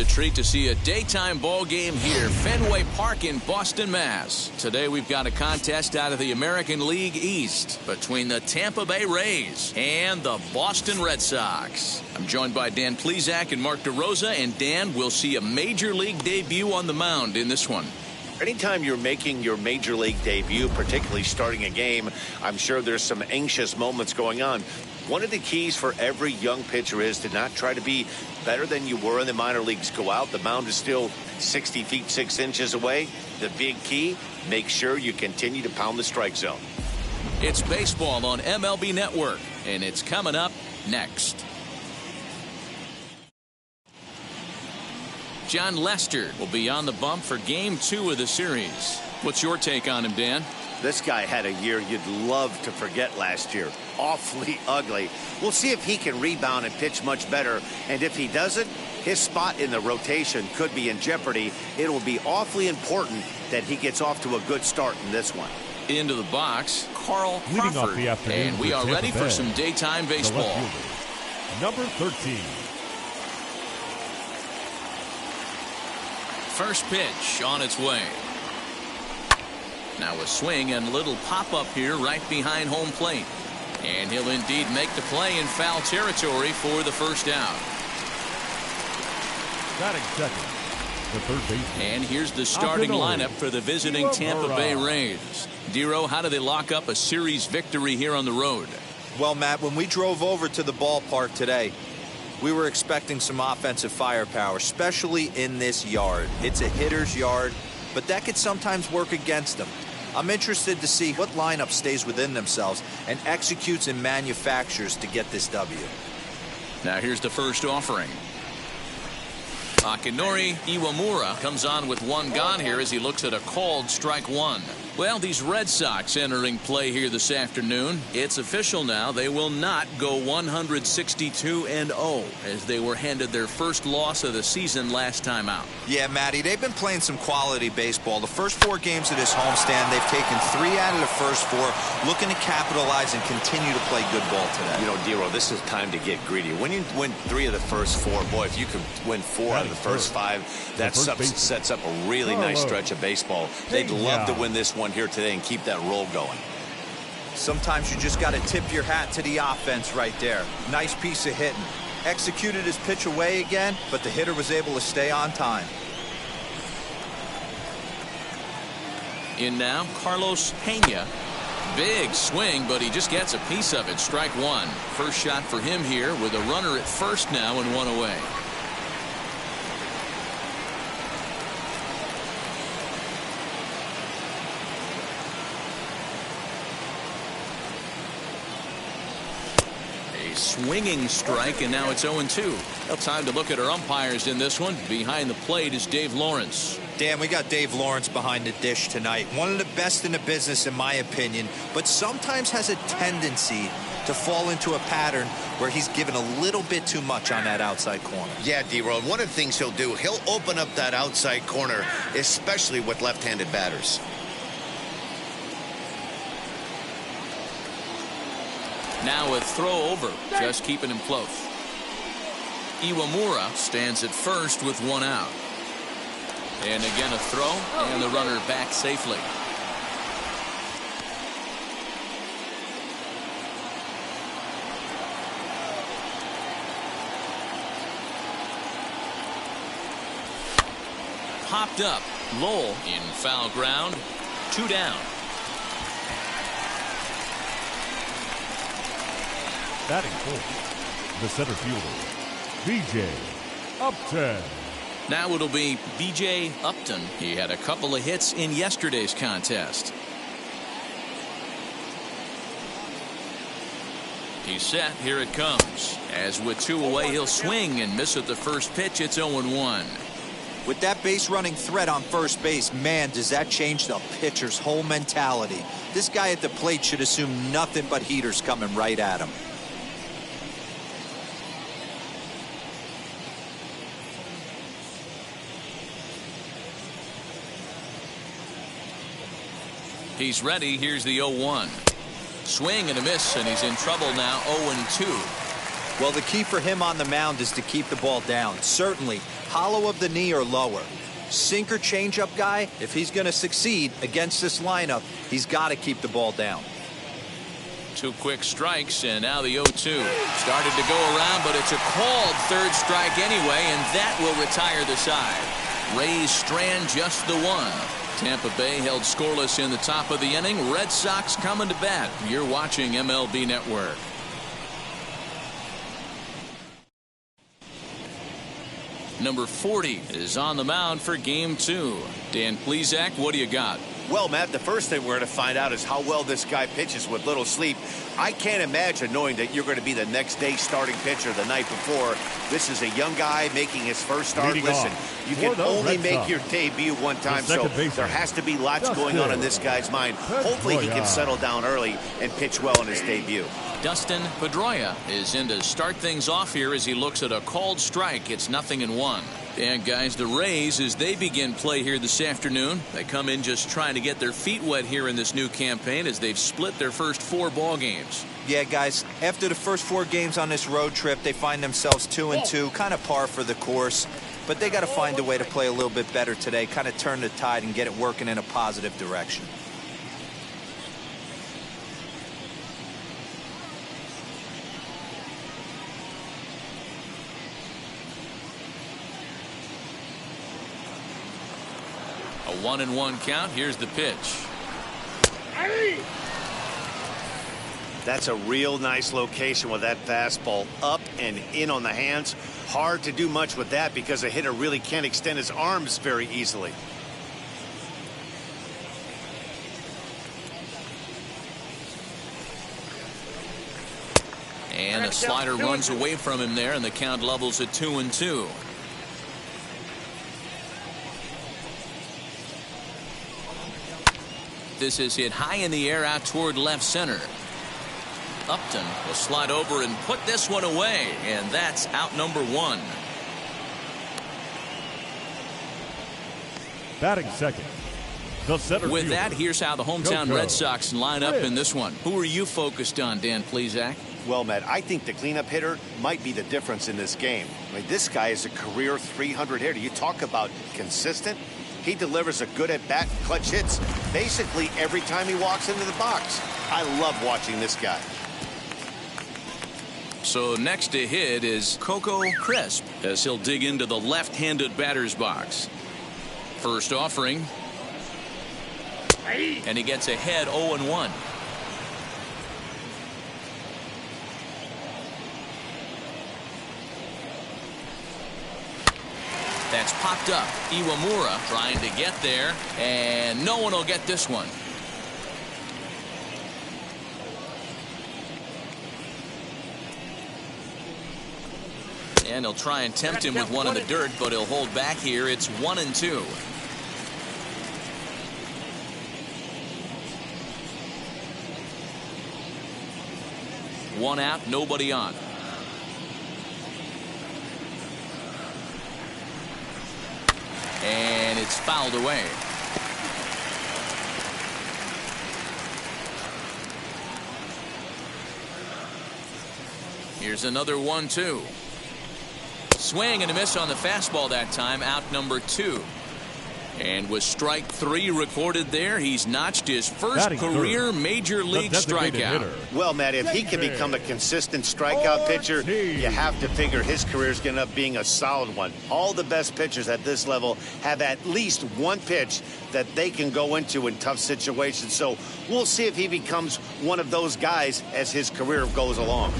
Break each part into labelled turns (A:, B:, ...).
A: a treat to see a daytime ball game here, Fenway Park in Boston, Mass. Today we've got a contest out of the American League East between the Tampa Bay Rays and the Boston Red Sox. I'm joined by Dan Plesac and Mark DeRosa, and Dan, will see a major league debut on the mound in this one.
B: Anytime you're making your major league debut, particularly starting a game, I'm sure there's some anxious moments going on. One of the keys for every young pitcher is to not try to be better than you were in the minor leagues. Go out. The mound is still 60 feet 6 inches away. The big key, make sure you continue to pound the strike zone.
A: It's baseball on MLB Network, and it's coming up next. John Lester will be on the bump for Game 2 of the series. What's your take on him, Dan?
B: This guy had a year you'd love to forget last year. Awfully ugly. We'll see if he can rebound and pitch much better. And if he doesn't, his spot in the rotation could be in jeopardy. It will be awfully important that he gets off to a good start in this one.
A: Into the box, Carl Crawford. And we are ready for some daytime baseball.
C: Number 13.
A: First pitch on its way. Now a swing and a little pop-up here right behind home plate. And he'll indeed make the play in foul territory for the first out.
C: Batting second, the third baseman.
A: And here's the starting lineup for the visiting Tampa Bay Rays. Dero, how do they lock up a series victory here on the road?
D: Well, Matt, when we drove over to the ballpark today, we were expecting some offensive firepower, especially in this yard. It's a hitter's yard, but that could sometimes work against them. I'm interested to see what lineup stays within themselves and executes and manufactures to get this W.
A: Now here's the first offering. Akinori Iwamura comes on with one gone here as he looks at a called strike one. Well, these Red Sox entering play here this afternoon. It's official now. They will not go 162-0 as they were handed their first loss of the season last time out.
D: Yeah, Matty, they've been playing some quality baseball. The first 4 games of this homestand, they've taken 3 out of the first 4, looking to capitalize and continue to play good ball today.
B: You know, Dero, this is time to get greedy. When you win 3 of the first 4, boy, if you could win 4 out of the first 5, that sets up a really nice stretch of baseball. They'd love to win this one here today and keep that roll going.
D: Sometimes you just got to tip your hat to the offense right there. Nice piece of hitting. Executed his pitch away again, but the hitter was able to stay on time.
A: In now, Carlos Pena. Big swing, but he just gets a piece of it. Strike one. First shot for him here with a runner at first now and 1 away. Swinging strike, and now it's 0-2. Well, time to look at our umpires in this one. Behind the plate is Dave Lawrence.
D: Dan, we got Dave Lawrence behind the dish tonight. One of the best in the business, in my opinion, but sometimes has a tendency to fall into a pattern where he's given a little bit too much on that outside corner.
B: Yeah, D-Road, one of the things he'll do, he'll open up that outside corner, especially with left-handed batters.
A: Now a throw over, just keeping him close. Iwamura stands at first with 1 out. And again a throw, and the runner back safely. Popped up. Lowell in foul ground. 2 down.
C: Batting fourth, the center fielder, B.J. Upton.
A: Now it'll be B.J. Upton. He had a couple of hits in yesterday's contest. He's set. Here it comes. As with 2 away, he'll swing and miss at the first pitch. It's 0-1.
D: With that base running threat on first base, man, does that change the pitcher's whole mentality. This guy at the plate should assume nothing but heaters coming right at him.
A: He's ready. Here's the 0-1. Swing and a miss, and he's in trouble now. 0-2.
D: Well, the key for him on the mound is to keep the ball down. Certainly, hollow of the knee or lower. Sinker changeup guy, if he's going to succeed against this lineup, he's got to keep the ball down.
A: 2 quick strikes, and now the 0-2. Started to go around, but it's a called third strike anyway, and that will retire the side. Rays strand just the 1. Tampa Bay held scoreless in the top of the inning. Red Sox coming to bat. You're watching MLB Network. Number 40 is on the mound for game 2. Dan Plesac, what do you got?
B: Well, Matt, the first thing we're going to find out is how well this guy pitches with little sleep. I can't imagine knowing that you're going to be the next day starting pitcher the night before. This is a young guy making his first start. Listen, you can only make your debut one time, so there has to be lots going on in this guy's mind. Hopefully he can settle down early and pitch well in his debut.
A: Dustin Pedroia is in to start things off here as he looks at a called strike. It's 0-1. And guys, the Rays, as they begin play here this afternoon, they come in just trying to get their feet wet here in this new campaign as they've split their first 4 ball games.
D: Yeah, guys, after the first 4 games on this road trip, they find themselves 2-2, kind of par for the course. But they got to find a way to play a little bit better today, kind of turn the tide and get it working in a positive direction.
A: A 1-1 count. Here's the pitch.
B: That's a real nice location with that fastball up and in on the hands. Hard to do much with that because a hitter really can't extend his arms very easily.
A: And a slider runs away from him there, and the count levels at 2-2. This is hit high in the air out toward left center. Upton will slide over and put this one away, and that's out number 1.
C: Batting second, the center
A: With
C: fielder.
A: that, here's how the hometown
C: Coco.
A: Red Sox line up in this one. Who are you focused on, Dan Plesac?
B: Well, Matt, I think the cleanup hitter might be the difference in this game. I mean, this guy is a career 300 hitter. You talk about consistent. He delivers a good at-bat, clutch hits basically every time he walks into the box. I love watching this guy.
A: So next to hit is Coco Crisp as he'll dig into the left-handed batter's box. First offering. And he gets ahead 0-1. That's popped up. Iwamura trying to get there, and no one will get this one. And he'll try and tempt him with one in the dirt, but he'll hold back here. It's 1-2. One out, nobody on. And it's fouled away. Here's another 1-2. Swing and a miss on the fastball that time, out number 2. And with strike 3 recorded there, he's notched his first career major league strikeout.
B: Well, Matt, if he can become a consistent strikeout pitcher, you have to figure his career is going to end up being a solid one. All the best pitchers at this level have at least one pitch that they can go into in tough situations. So we'll see if he becomes one of those guys as his career goes along.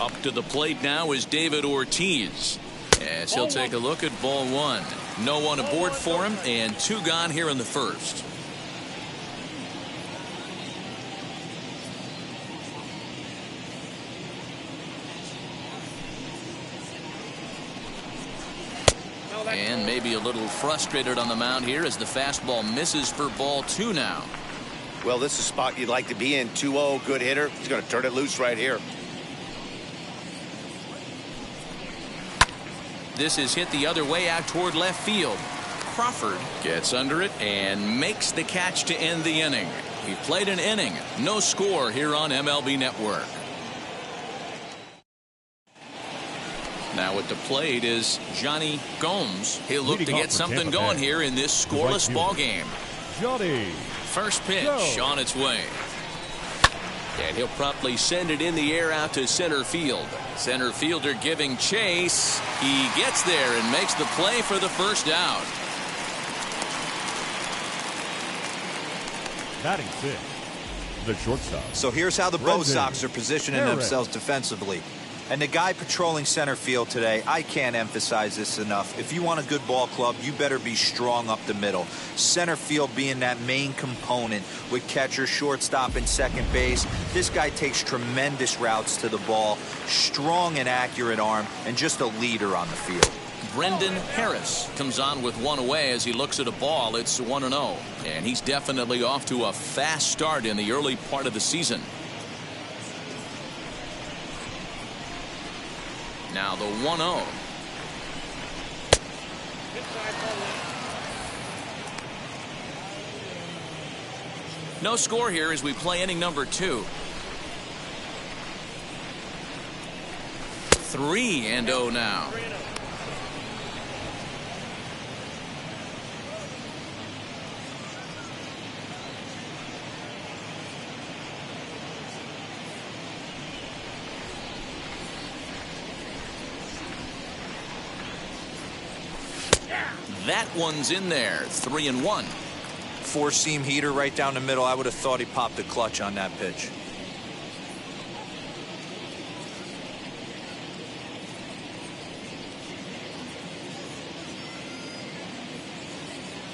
A: Up to the plate now is David Ortiz, as he'll take a look at ball 1. No one aboard for him, and 2 gone here in the first. And maybe a little frustrated on the mound here as the fastball misses for ball 2 now.
B: Well, this is a spot you'd like to be in. 2-0, good hitter. He's going to turn it loose right here.
A: This is hit the other way out toward left field. Crawford gets under it and makes the catch to end the inning. He played an inning. No score here on MLB Network. Now at the plate is Johnny Gomes. He'll look to get something going here in this scoreless ball game.
C: Johnny.
A: First pitch on its way. And he'll promptly send it in the air out to center field. Center fielder giving chase. He gets there and makes the play for the first out.
C: Batting six, the shortstop.
D: So here's how the Bo Sox are positioning themselves defensively. And the guy patrolling center field today, I can't emphasize this enough. If you want a good ball club, you better be strong up the middle. Center field being that main component with catcher, shortstop, and second base. This guy takes tremendous routes to the ball, strong and accurate arm, and just a leader on the field.
A: Brendan Harris comes on with one away as he looks at a ball. It's 1-0. And he's definitely off to a fast start in the early part of the season. Now the 1-0. No score here as we play inning number 2. 3-0 now. That one's in there. 3-1.
D: Four-seam heater right down the middle. I would have thought he popped a clutch on that pitch.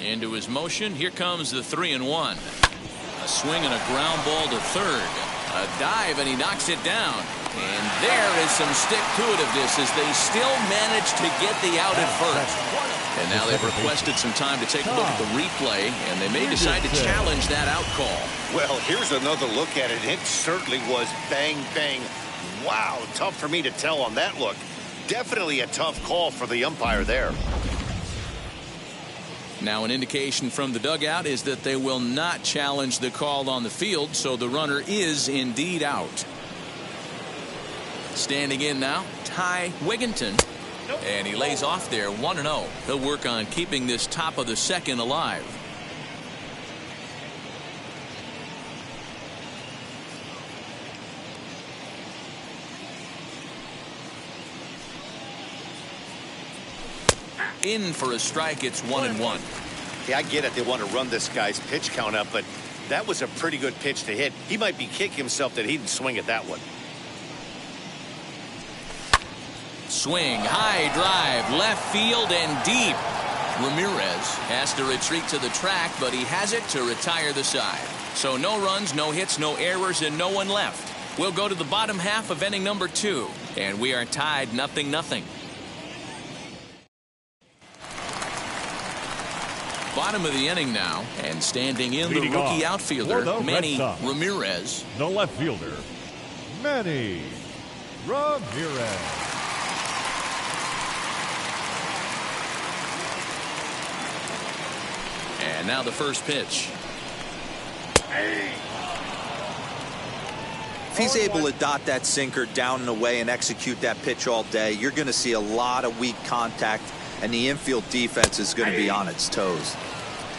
A: Into his motion. Here comes the 3-1. A swing and a ground ball to third. A dive and he knocks it down. And there is some stick-to-itiveness as they still manage to get the out at first. And now they've requested some time to take a look at the replay, and they may decide to challenge that out call.
B: Well, here's another look at it. It certainly was bang, bang. Wow, tough for me to tell on that look. Definitely a tough call for the umpire there.
A: Now an indication from the dugout is that they will not challenge the call on the field, so the runner is indeed out. Standing in now, Ty Wigginton. And he lays off there 1-0. He'll work on keeping this top of the second alive. In for a strike. It's 1-1.
B: Yeah, I get it. They want to run this guy's pitch count up, but that was a pretty good pitch to hit. He might be kicking himself that he didn't swing at that one.
A: Swing, high drive, left field and deep. Ramirez has to retreat to the track, but he has it to retire the side. So no runs, no hits, no errors, and no one left. We'll go to the bottom half of inning number 2, and we are tied 0-0. Bottom of the inning now, and standing in the rookie outfielder, Manny Ramirez.
C: The left fielder, Manny Ramirez.
A: And now the first pitch.
D: If he's able to dot that sinker down and away and execute that pitch all day, you're going to see a lot of weak contact, and the infield defense is going to be on its toes.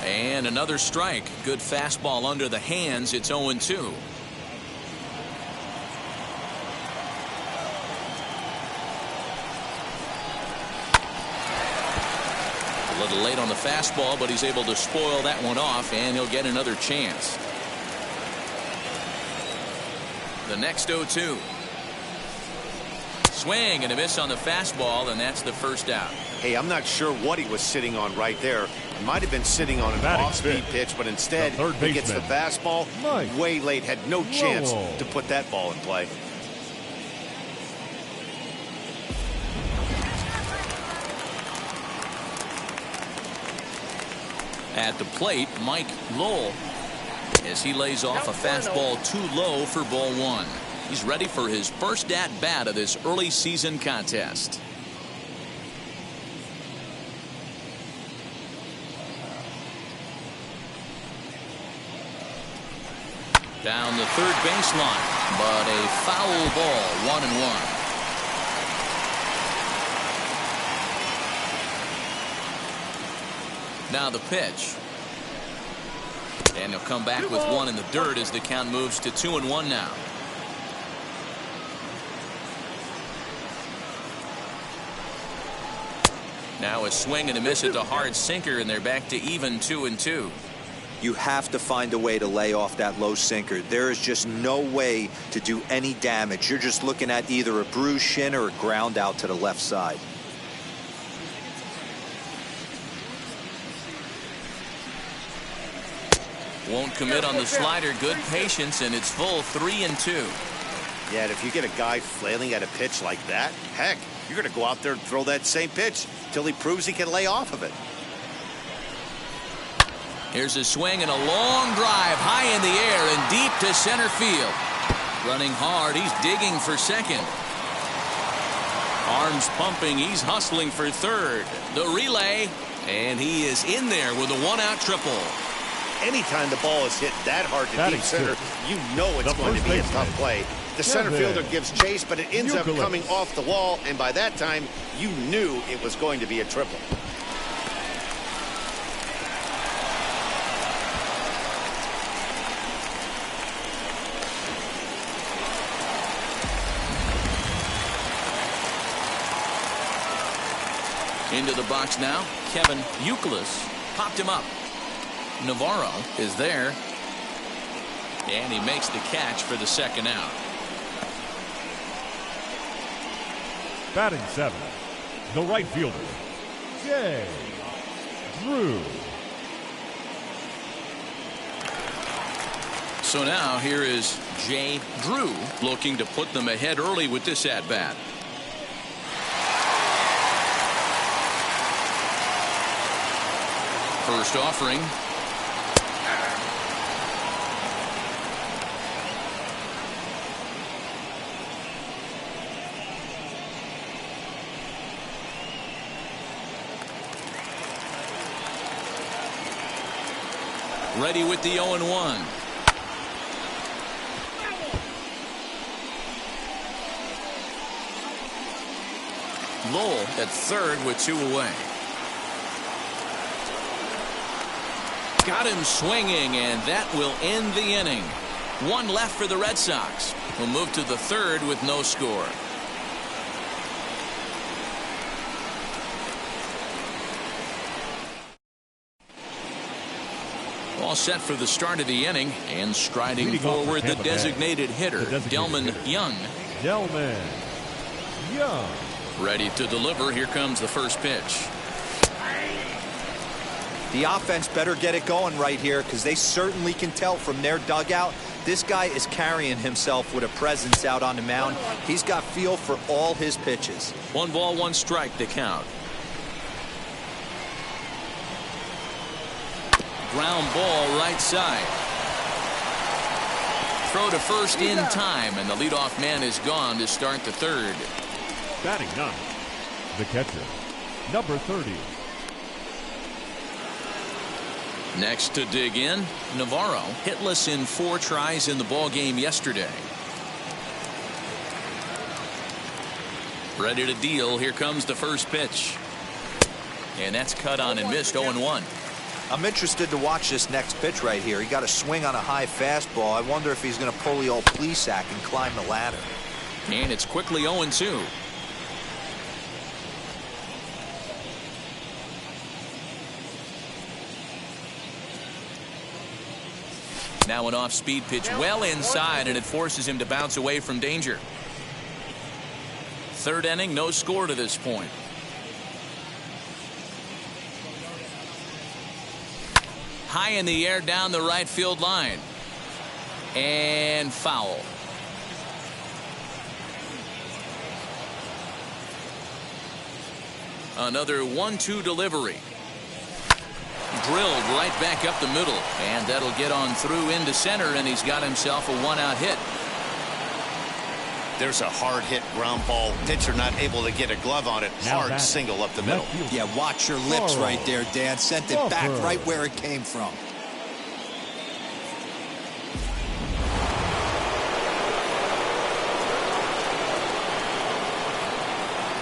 A: And another strike. Good fastball under the hands. It's 0-2. A little late on the fastball, but he's able to spoil that one off, and he'll get another chance. The next 0-2. Swing and a miss on the fastball, and that's the first out.
B: Hey, I'm not sure what he was sitting on right there. He might have been sitting on an off-speed pitch, but instead he gets the fastball way late. Had no chance to put that ball in play.
A: At the plate, Mike Lowell, as he lays off a fastball too low for ball 1. He's ready for his first at-bat of this early season contest. Down the third baseline, but a foul ball, 1-1. Now the pitch. And he'll come back with one in the dirt as the count moves to 2-1 now. Now a swing and a miss at the hard sinker, and they're back to even 2-2.
D: You have to find a way to lay off that low sinker. There is just no way to do any damage. You're just looking at either a bruised shin or a ground out to the left side.
A: Won't commit on the slider. Good patience, and it's full 3-2.
B: Yeah, and if you get a guy flailing at a pitch like that, heck, you're going to go out there and throw that same pitch till he proves he can lay off of it.
A: Here's a swing and a long drive high in the air and deep to center field. Running hard, he's digging for second. Arms pumping, he's hustling for third. The relay, and he is in there with a one-out triple.
B: Anytime the ball is hit that hard to deep center, you know it's going to be a tough play. The center fielder gives chase, but it ends up coming off the wall, and by that time, you knew it was going to be a triple.
A: Into the box now, Kevin Youkilis popped him up. Navarro is there, and he makes the catch for the second out.
C: Batting 7, the right fielder, Jay Drew.
A: So now here is Jay Drew looking to put them ahead early with this at-bat. First offering. Ready with the 0-1. Lowell at third with 2 away. Got him swinging, and that will end the inning. 1 left for the Red Sox. We'll move to the third with no score. All set for the start of the inning, and striding forward the designated hitter, Delman Young.
C: Delman Young.
A: Ready to deliver. Here comes the first pitch.
D: The offense better get it going right here, because they certainly can tell from their dugout this guy is carrying himself with a presence out on the mound. He's got feel for all his pitches.
A: 1 ball, 1 strike to count. Ground ball right side. Throw to first in time, and the leadoff man is gone to start the third.
C: Batting 9, the catcher, number 30.
A: Next to dig in, Navarro, hitless in 4 tries in the ball game yesterday. Ready to deal. Here comes the first pitch. And that's cut on and missed. 0-1.
D: I'm interested to watch this next pitch right here. He got a swing on a high fastball. I wonder if he's going to pull the old Plesac and climb the ladder.
A: And it's quickly 0-2. Now an off-speed pitch well inside, and it forces him to bounce away from danger. Third inning, no score to this point. High in the air down the right field line. And foul. Another 1-2 delivery. Drilled right back up the middle, and that'll get on through into center, and he's got himself a 1-out hit.
B: There's a hard hit ground ball. Pitcher not able to get a glove on it. Hard single up the middle.
D: Yeah, watch your lips right there, Dan. Sent it back right where it came from.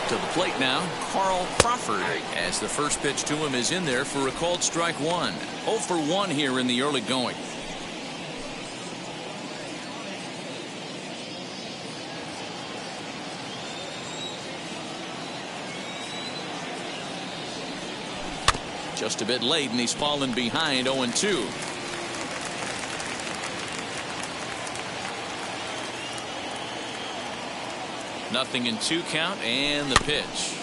A: To the plate now, Carl Crawford, as the first pitch to him is in there for a called strike one. 0 for 1 here in the early going. Just a bit late, and he's fallen behind 0-2. Nothing in 2 count, and the pitch.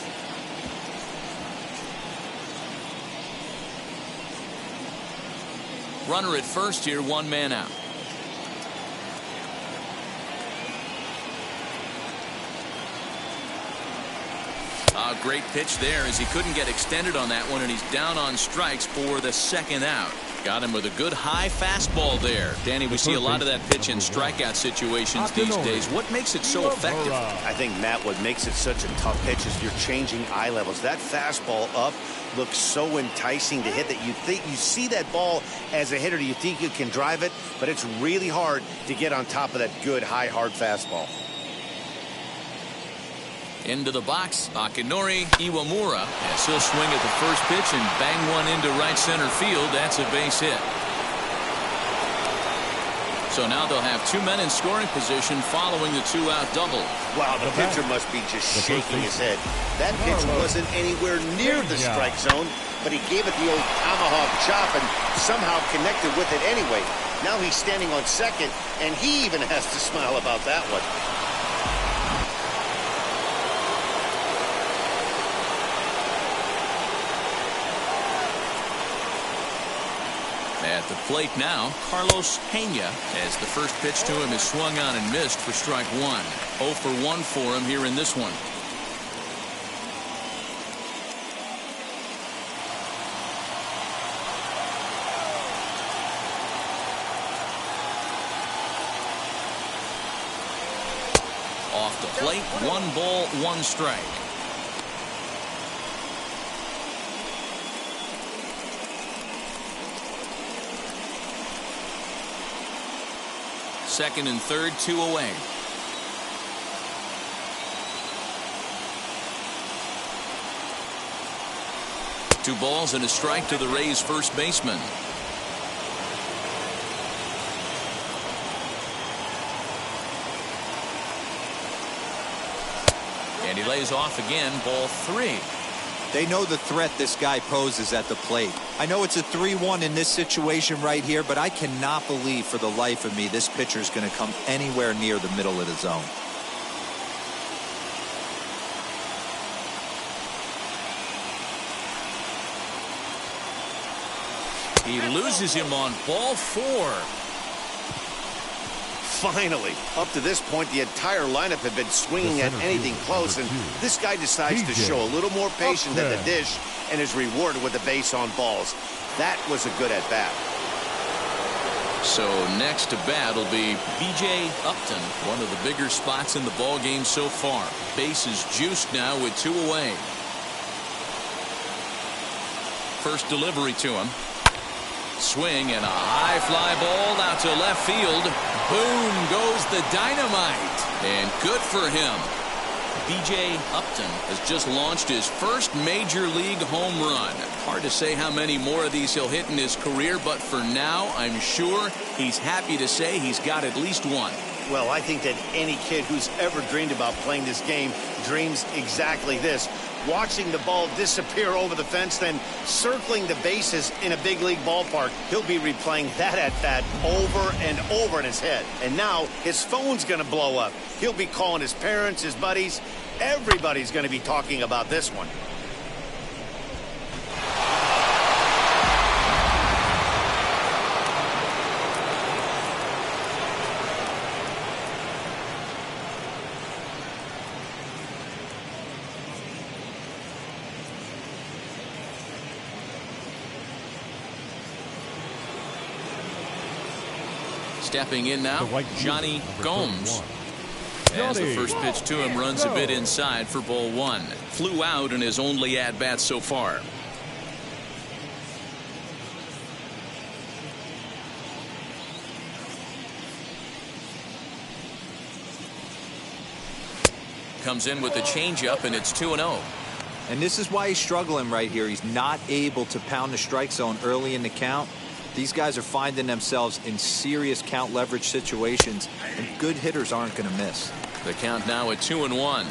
A: Runner at first here, 1 man out. A great pitch there as he couldn't get extended on that one, and he's down on strikes for the 2nd out. Got him with a good high fastball there. Danny, we see a lot of that pitch in strikeout situations these days. What makes it so effective?
B: I think, Matt, what makes it such a tough pitch is you're changing eye levels. That fastball up looks so enticing to hit that you think you see that ball as a hitter. You think you can drive it, but it's really hard to get on top of that good high hard fastball.
A: Into the box, Akinori Iwamura, as he'll swing at the first pitch and bang one into right center field. That's a base hit. So now they'll have 2 men in scoring position following the 2-out double.
B: Wow, the pitcher must be just shaking his head. That pitch wasn't anywhere near the strike zone, but he gave it the old tomahawk chop and somehow connected with it anyway. Now he's standing on second, and he even has to smile about that one.
A: At the plate now, Carlos Pena, as the first pitch to him is swung on and missed for strike 1. 0 for 1 for him here in this one. Off the plate, 1 ball, 1 strike. Second and third, 2 away. Two balls and a strike to the Rays first baseman. And he lays off again, ball 3.
D: They know the threat this guy poses at the plate. I know it's a 3-1 in this situation right here, but I cannot believe for the life of me this pitcher is going to come anywhere near the middle of the zone.
A: He loses him on ball 4.
B: Finally, up to this point, the entire lineup had been swinging at anything close, and this guy decides to show a little more patience at the dish and is rewarded with a base on balls. That was a good at-bat.
A: So next to bat will be B.J. Upton, one of the bigger spots in the ball game so far. Base is juiced now with 2 away. First delivery to him. Swing and a high fly ball out to left field. Boom goes the dynamite. And good for him. B.J. Upton has just launched his first major league home run. Hard to say how many more of these he'll hit in his career, but for now, I'm sure he's happy to say he's got at least one.
B: Well, I think that any kid who's ever dreamed about playing this game dreams exactly this. Watching the ball disappear over the fence, then circling the bases in a big league ballpark. He'll be replaying that at-bat over and over in his head. And now his phone's going to blow up. He'll be calling his parents, his buddies. Everybody's going to be talking about this one.
A: Stepping in now, Johnny Gomes. As the first pitch to him runs a bit inside for ball 1. Flew out in his only at-bat so far. Comes in with the changeup, and it's 2-0.
D: And this is why he's struggling right here. He's not able to pound the strike zone early in the count. These guys are finding themselves in serious count leverage situations, and good hitters aren't going to miss.
A: The count now at 2-1.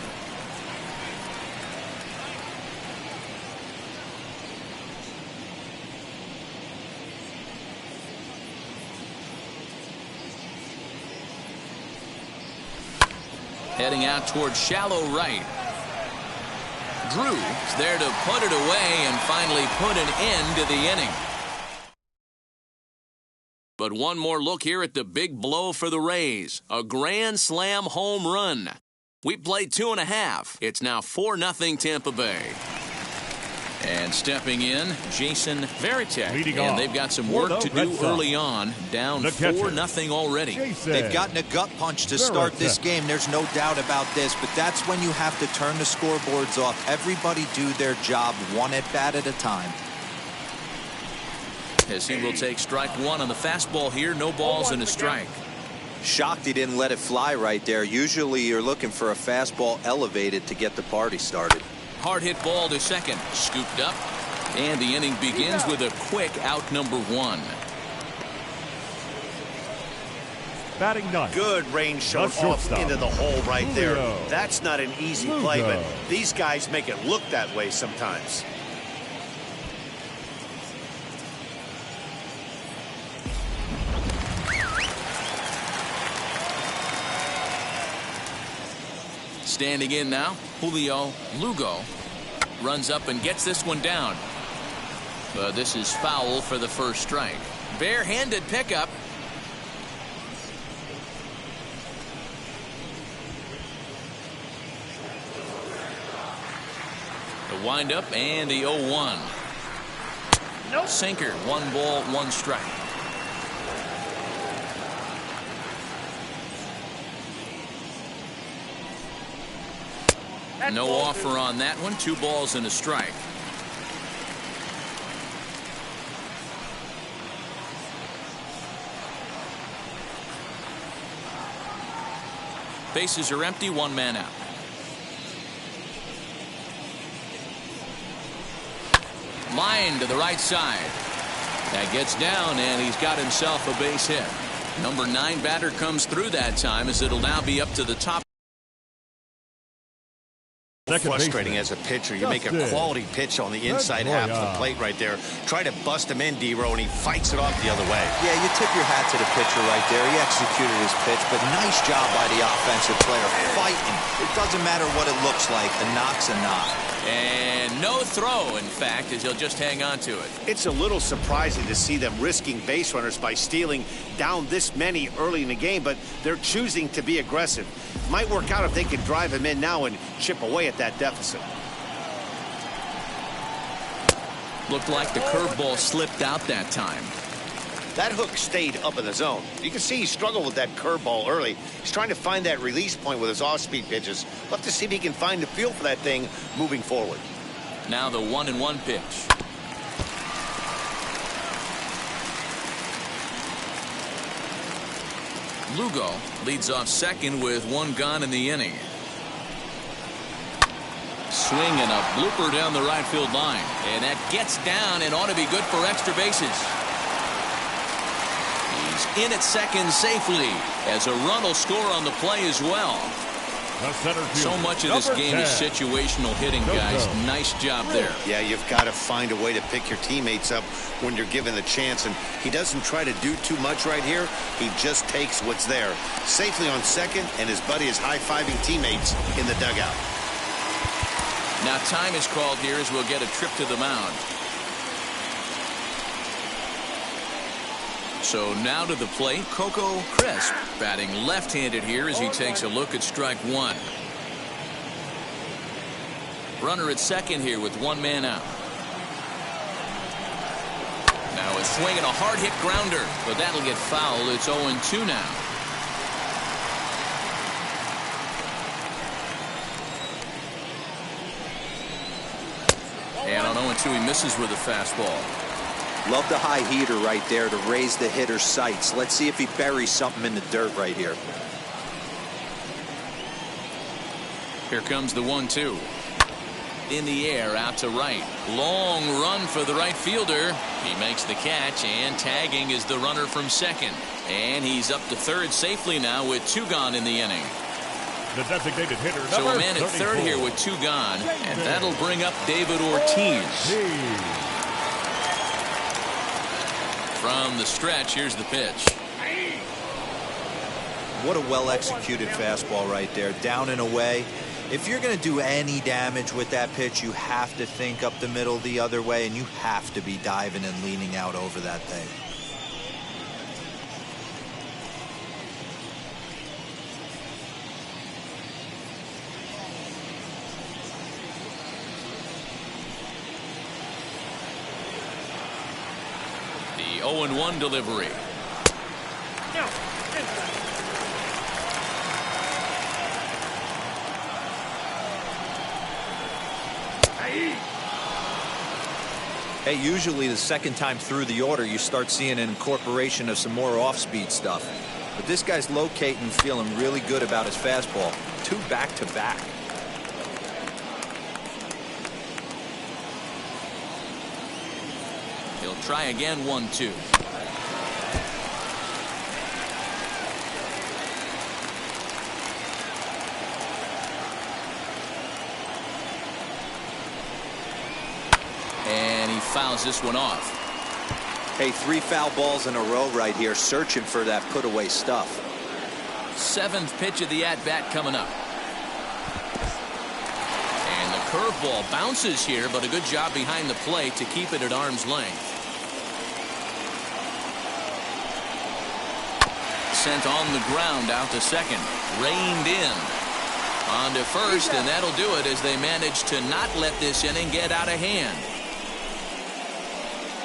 A: Heading out towards shallow right. Drew's there to put it away and finally put an end to the inning. But one more look here at the big blow for the Rays. A grand slam home run. We played 2.5. It's now 4-0 Tampa Bay. And stepping in, Jason Varitek.
C: Leading
A: and
C: off
A: they've got some work to do early on. Down 4-0 already.
D: They've gotten a gut punch to start this game. There's no doubt about this. But that's when you have to turn the scoreboards off. Everybody do their job one at bat at a time.
A: As he will take strike one on the fastball here. No balls and a strike.
D: Shocked he didn't let it fly right there. Usually you're looking for a fastball elevated to get the party started.
A: Hard hit ball to second. Scooped up. And the inning begins with a quick out number 1.
C: Batting ninth.
B: Good range shot off into the hole right there. That's not an easy play, but these guys make it look that way sometimes.
A: Standing in now, Julio Lugo runs up and gets this one down. But this is foul for the first strike. Barehanded pickup. The windup and the 0-1. No sinker. 1 ball, 1 strike. No offer on that one. 2 balls and a strike. Bases are empty. 1 man out. Line to the right side. That gets down, and he's got himself a base hit. Number 9 batter comes through that time, as it'll now be up to the top.
B: Frustrating as a pitcher. You make a quality pitch on the inside half of the plate right there. Try to bust him in, D-Row, and he fights it off the other way.
D: Yeah, you tip your hat to the pitcher right there. He executed his pitch, but nice job by the offensive player fighting. It doesn't matter what it looks like. A knock's a knock.
A: And no throw, in fact, as he'll just hang on to it.
B: It's a little surprising to see them risking base runners by stealing down this many early in the game, but they're choosing to be aggressive. Might work out if they can drive him in now and chip away at that deficit.
A: Looked like the curveball slipped out that time.
B: That hook stayed up in the zone. You can see he struggled with that curveball early. He's trying to find that release point with his off-speed pitches. We'll have to see if he can find the feel for that thing moving forward.
A: Now the 1-1 pitch. Lugo leads off second with 1 gone in the inning. Swing and a blooper down the right field line. And that gets down and ought to be good for extra bases. He's in at second safely, as a run will score on the play as well. So much of this game is situational hitting, guys. Nice job there.
B: Yeah, you've got to find a way to pick your teammates up when you're given the chance, and he doesn't try to do too much right here. He just takes what's there. Safely on second, and his buddy is high-fiving teammates in the dugout.
A: Now time is called here as we'll get a trip to the mound. So now to the plate, Coco Crisp batting left-handed here as he takes a look at strike 1. Runner at second here with 1 man out. Now a swing and a hard hit grounder, but that'll get fouled. It's 0-2 now. And on 0-2 he misses with a fastball.
D: Love the high heater right there to raise the hitter's sights. Let's see if he buries something in the dirt right here.
A: Here comes the 1-2. In the air, out to right. Long run for the right fielder. He makes the catch, and tagging is the runner from second. And he's up to third safely now with 2 gone in the inning.
C: The designated hitter,
A: So
C: number
A: a man at
C: 34.
A: third here with 2 gone, and that'll bring up David Ortiz. From the stretch, here's the pitch.
D: What a well-executed fastball right there, down and away. If you're going to do any damage with that pitch, you have to think up the middle the other way, and you have to be diving and leaning out over that thing.
A: The 0-1 delivery.
D: Hey, usually the second time through the order, you start seeing an incorporation of some more off-speed stuff. But this guy's locating and feeling really good about his fastball. 2 back-to-back.
A: He'll try again, 1-2. And he fouls this one off.
D: Hey, 3 foul balls in a row right here, searching for that put-away stuff.
A: 7th pitch of the at-bat coming up. And the curveball bounces here, but a good job behind the plate to keep it at arm's length. Sent on the ground out to second. Reined in. On to first, and that'll do it as they manage to not let this inning get out of hand.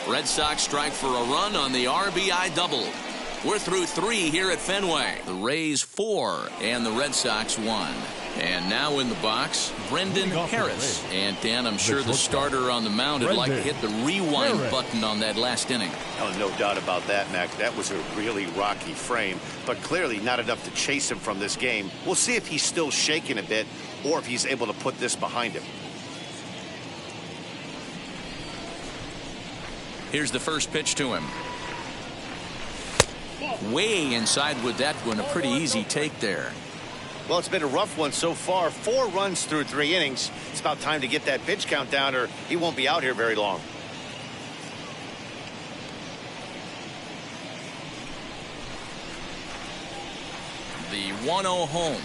A: Red Sox strike for a run on the RBI double. We're through 3 here at Fenway. The Rays 4 and the Red Sox 1. And now in the box, Brendan Harris. And Dan, I'm sure the starter on the mound would like to hit the rewind button on that last inning.
B: Oh, no doubt about that, Mac. That was a really rocky frame, but clearly not enough to chase him from this game. We'll see if he's still shaking a bit or if he's able to put this behind him.
A: Here's the first pitch to him. Way inside with that one. A pretty easy take there.
B: Well, it's been a rough one so far. 4 runs through 3 innings. It's about time to get that pitch count down or he won't be out here very long.
A: The 1-0 home.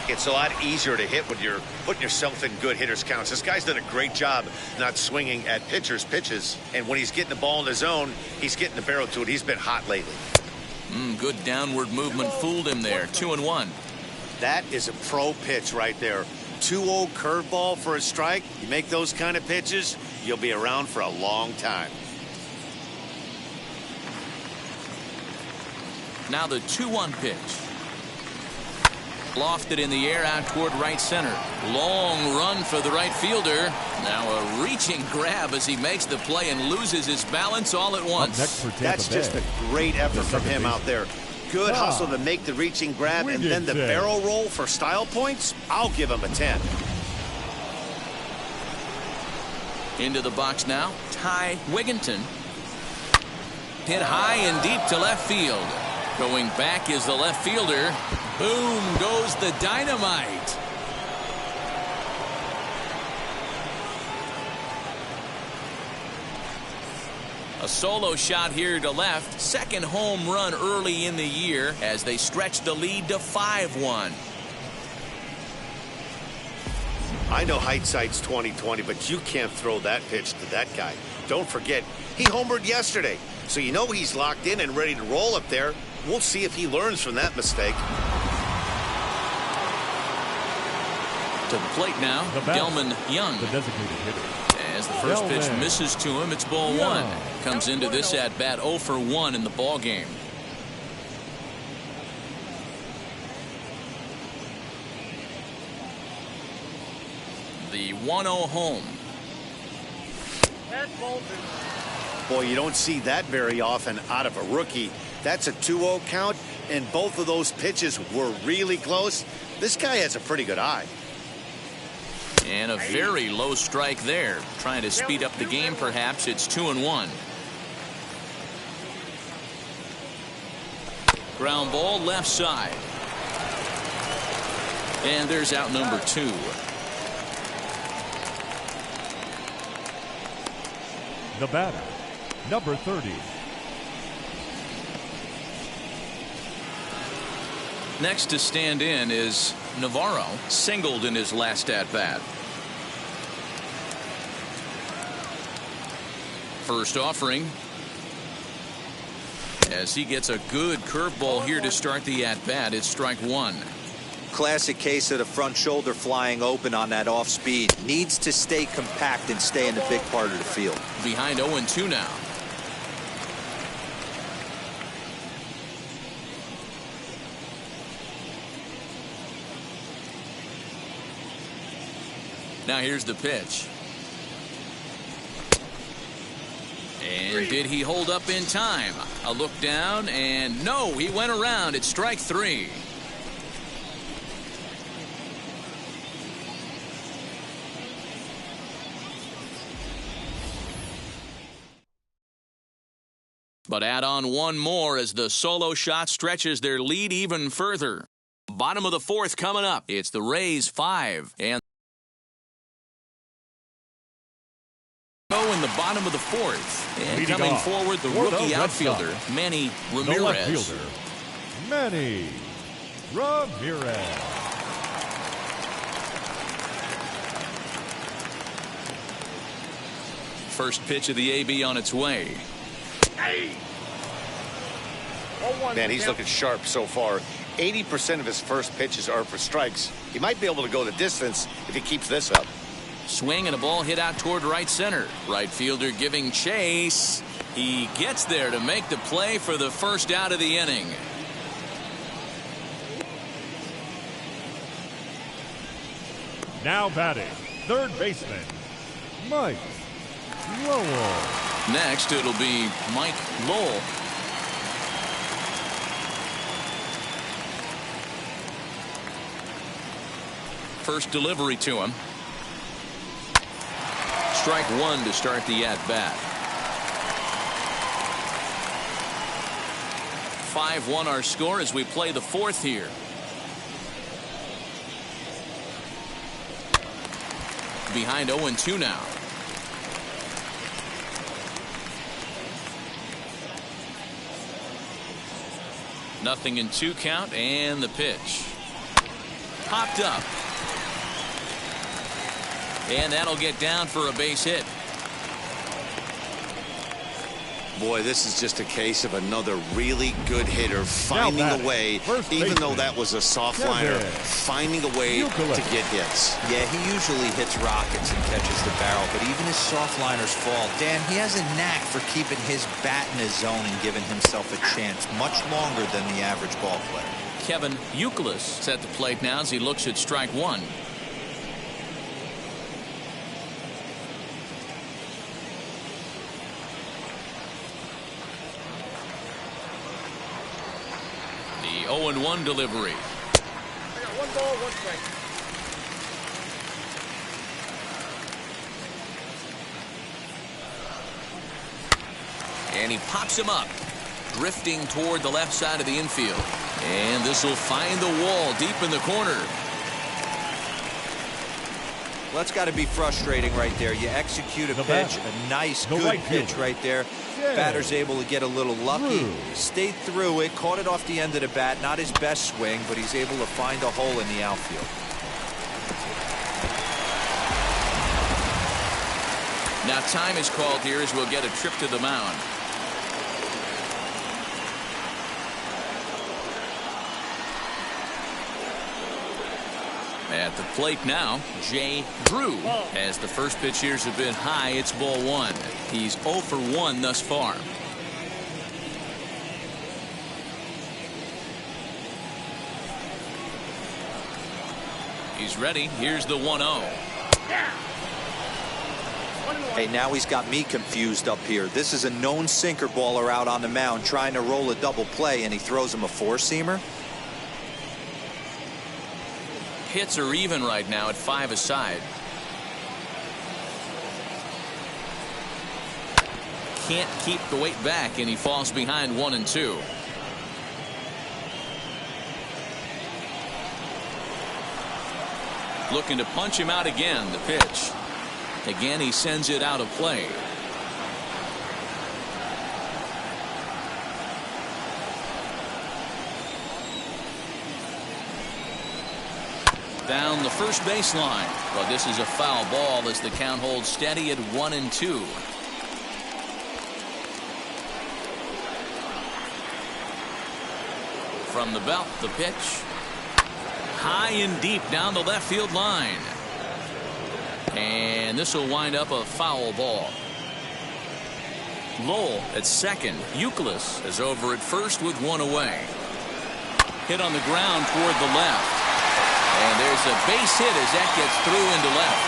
B: It's a lot easier to hit when you're putting yourself in good hitters counts. This guy's done a great job not swinging at pitchers' pitches. And when he's getting the ball in the zone, he's getting the barrel to it. He's been hot lately.
A: Good downward movement fooled him there. 2-1.
B: That is a pro pitch right there. 2-0 curveball for a strike. You make those kind of pitches, you'll be around for a long time.
A: Now the 2-1 pitch. Lofted in the air out toward right center. Long run for the right fielder. Now a reaching grab as he makes the play and loses his balance all at once.
B: That's just a great effort from him out there. Good hustle to make the reaching grab and then the barrel roll for style points. I'll give him a 10.
A: Into the box now, Ty Wigginton. Hit high and deep to left field. Going back is the left fielder. Boom goes the dynamite. A solo shot here to left. Second home run early in the year as they stretch the lead to 5-1.
B: I know hindsight's 20/20, but you can't throw that pitch to that guy. Don't forget, he homered yesterday. So you know he's locked in and ready to roll up there. We'll see if he learns from that mistake.
A: To the plate now, Gelman Young.
C: The designated hitter.
A: As the first pitch misses to him, it's ball 1. Comes into this at-bat 0 for 1 in the ball game. The 1-0 home.
B: Boy, you don't see that very often out of a rookie. That's a 2-0 count, and both of those pitches were really close. This guy has a pretty good eye.
A: And a very low strike there. Trying to speed up the game, perhaps. It's 2-1. Ground ball left side. And there's out number 2.
C: The batter, number 30.
A: Next to stand in is Navarro, singled in his last at-bat. First offering. As he gets a good curveball here to start the at-bat, it's strike 1.
D: Classic case of the front shoulder flying open on that off speed. Needs to stay compact and stay in the big part of the field.
A: Behind 0-2 now. Now here's the pitch. And did he hold up in time? A look down, and no, he went around. It's strike 3. But add on one more as the solo shot stretches their lead even further. Bottom of the 4th coming up. It's the Rays 5. And in the bottom of the 4th. And
C: Leading
A: coming
C: off
A: forward, the
C: for the
A: rookie
C: Red
A: outfielder,
C: Sox,
A: Manny
C: The left
A: Ramirez.
C: fielder, Manny Ramirez.
A: First pitch of the AB on its way.
B: Man, he's looking sharp so far. 80% of his first pitches are for strikes. He might be able to go the distance if he keeps this up.
A: Swing and a ball hit out toward right center. Right fielder giving chase. He gets there to make the play for the first out of the inning.
C: Now batting, third baseman, Mike Lowell.
A: Next, it'll be Mike Lowell. First delivery to him. Strike 1 to start the at-bat. 5-1 our score as we play the 4th here. Behind 0-2 now. Nothing in 2 count, and the pitch. Popped up. And that'll get down for a base hit.
B: Boy, this is just a case of another really good hitter finding a way, even though that was a soft liner, finding a way to get hits.
D: Yeah, he usually hits rockets and catches the barrel, but even his soft liners fall. Dan, he has a knack for keeping his bat in his zone and giving himself a chance much longer than the average ball player.
A: Kevin Youkilis at the plate now as he looks at strike 1. The 0-1 delivery.
E: I got 1 ball, 1 strike.
A: And he pops him up, drifting toward the left side of the infield. And this will find the wall deep in the corner.
D: Well, that's got to be frustrating right there. You execute a pitch, a nice, good pitch right there. Batter's able to get a little lucky, stayed through it, caught it off the end of the bat. Not his best swing, but he's able to find a hole in the outfield.
A: Now time is called here as we'll get a trip to the mound. At the plate now, Jay Drew. As the first pitch here's a bit high, it's ball 1. He's 0 for 1 thus far. He's ready. Here's the 1-0.
D: Hey, now he's got me confused up here. This is a known sinker baller out on the mound trying to roll a double play, and he throws him a four-seamer.
A: Hits are even right now at 5 aside. Can't keep the weight back, and he falls behind 1-2. Looking to punch him out again. The pitch. Again, he sends it out of play. Down the first baseline. But this is a foul ball as the count holds steady at 1-2. From the belt, the pitch. High and deep down the left field line. And this will wind up a foul ball. Lowell at second. Euclid is over at first with one away. Hit on the ground toward the left. And there's a base hit as that gets through into left.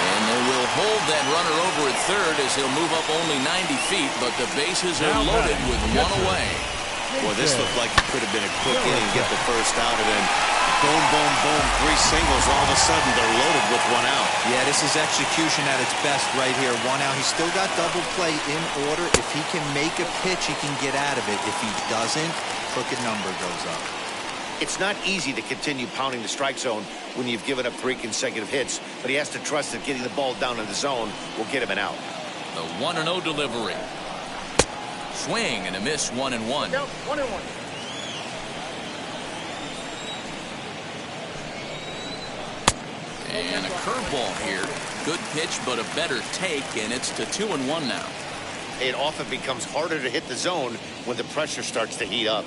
A: And they will hold that runner over at third as he'll move up only 90 feet, but the bases are loaded with one away.
B: Well, this looked like it could have been a quick inning, get the first out, and then boom, boom, boom, 3 singles. All of a sudden, they're loaded with 1 out.
D: Yeah, this is execution at its best right here. 1 out. He's still got double play in order. If he can make a pitch, he can get out of it. If he doesn't, crooked number goes up.
B: It's not easy to continue pounding the strike zone when you've given up 3 consecutive hits, but he has to trust that getting the ball down in the zone will get him an out.
A: The 1-0 delivery. Swing and a miss. 1-1.
E: 1-1.
A: And a curveball here. Good pitch, but a better take, and it's to 2-1 now.
B: It often becomes harder to hit the zone when the pressure starts to heat up.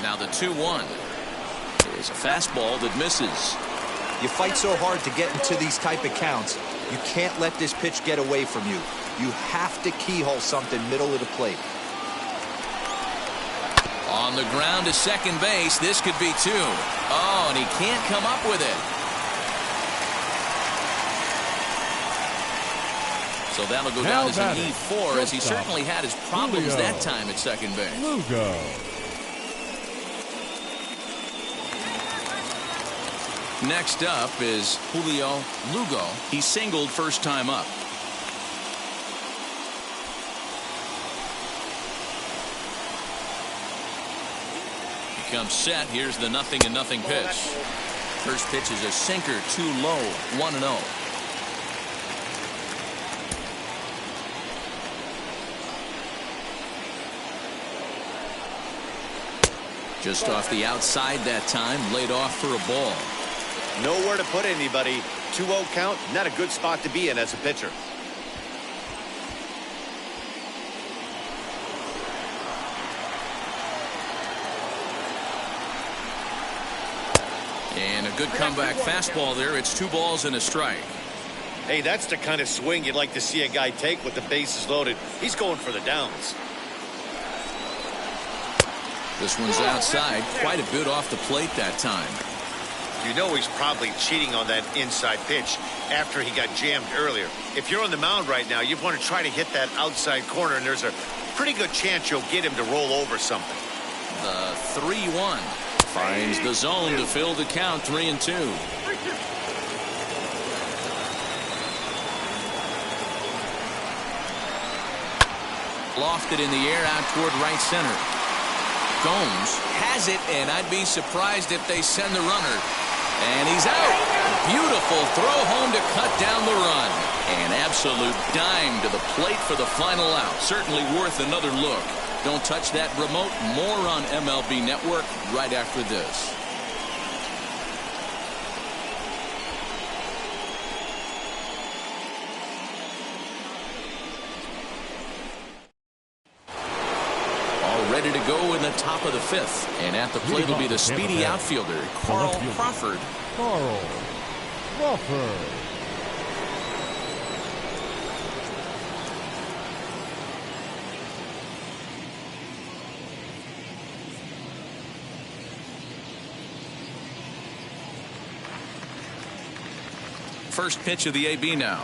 A: Now the 2-1. There's a fastball that misses.
D: You fight so hard to get into these type of counts. You can't let this pitch get away from you. You have to keyhole something middle of the plate.
A: On the ground to second base. This could be 2. Oh, and he can't come up with it. So that'll go down as an E4, as he certainly had his problems that time at second base.
C: Lugo.
A: Next up is Julio Lugo. He singled first time up. He comes set. Here's the 0-0 pitch. First pitch is a sinker, too low. 1-0. Just off the outside that time, laid off for a ball.
B: Nowhere to put anybody. 2-0 count, not a good spot to be in as a pitcher.
A: And a good comeback fastball there. It's 2 balls and a strike.
B: Hey, that's the kind of swing you'd like to see a guy take with the bases loaded. He's going for the downs.
A: This one's outside, quite a bit off the plate that time.
B: You know he's probably cheating on that inside pitch after he got jammed earlier. If you're on the mound right now, you want to try to hit that outside corner, and there's a pretty good chance you'll get him to roll over something.
A: The 3-1 finds the zone to fill the count. 3-2. Lofted in the air out toward right center. Gomes has it, and I'd be surprised if they send the runner. And he's out. Beautiful throw home to cut down the run. An absolute dime to the plate for the final out. Certainly worth another look. Don't touch that remote. More on MLB Network right after this. Ready to go in the top of the 5th. And at the plate will be the speedy outfielder, Carl Crawford.
C: Carl Crawford.
A: First pitch of the AB now.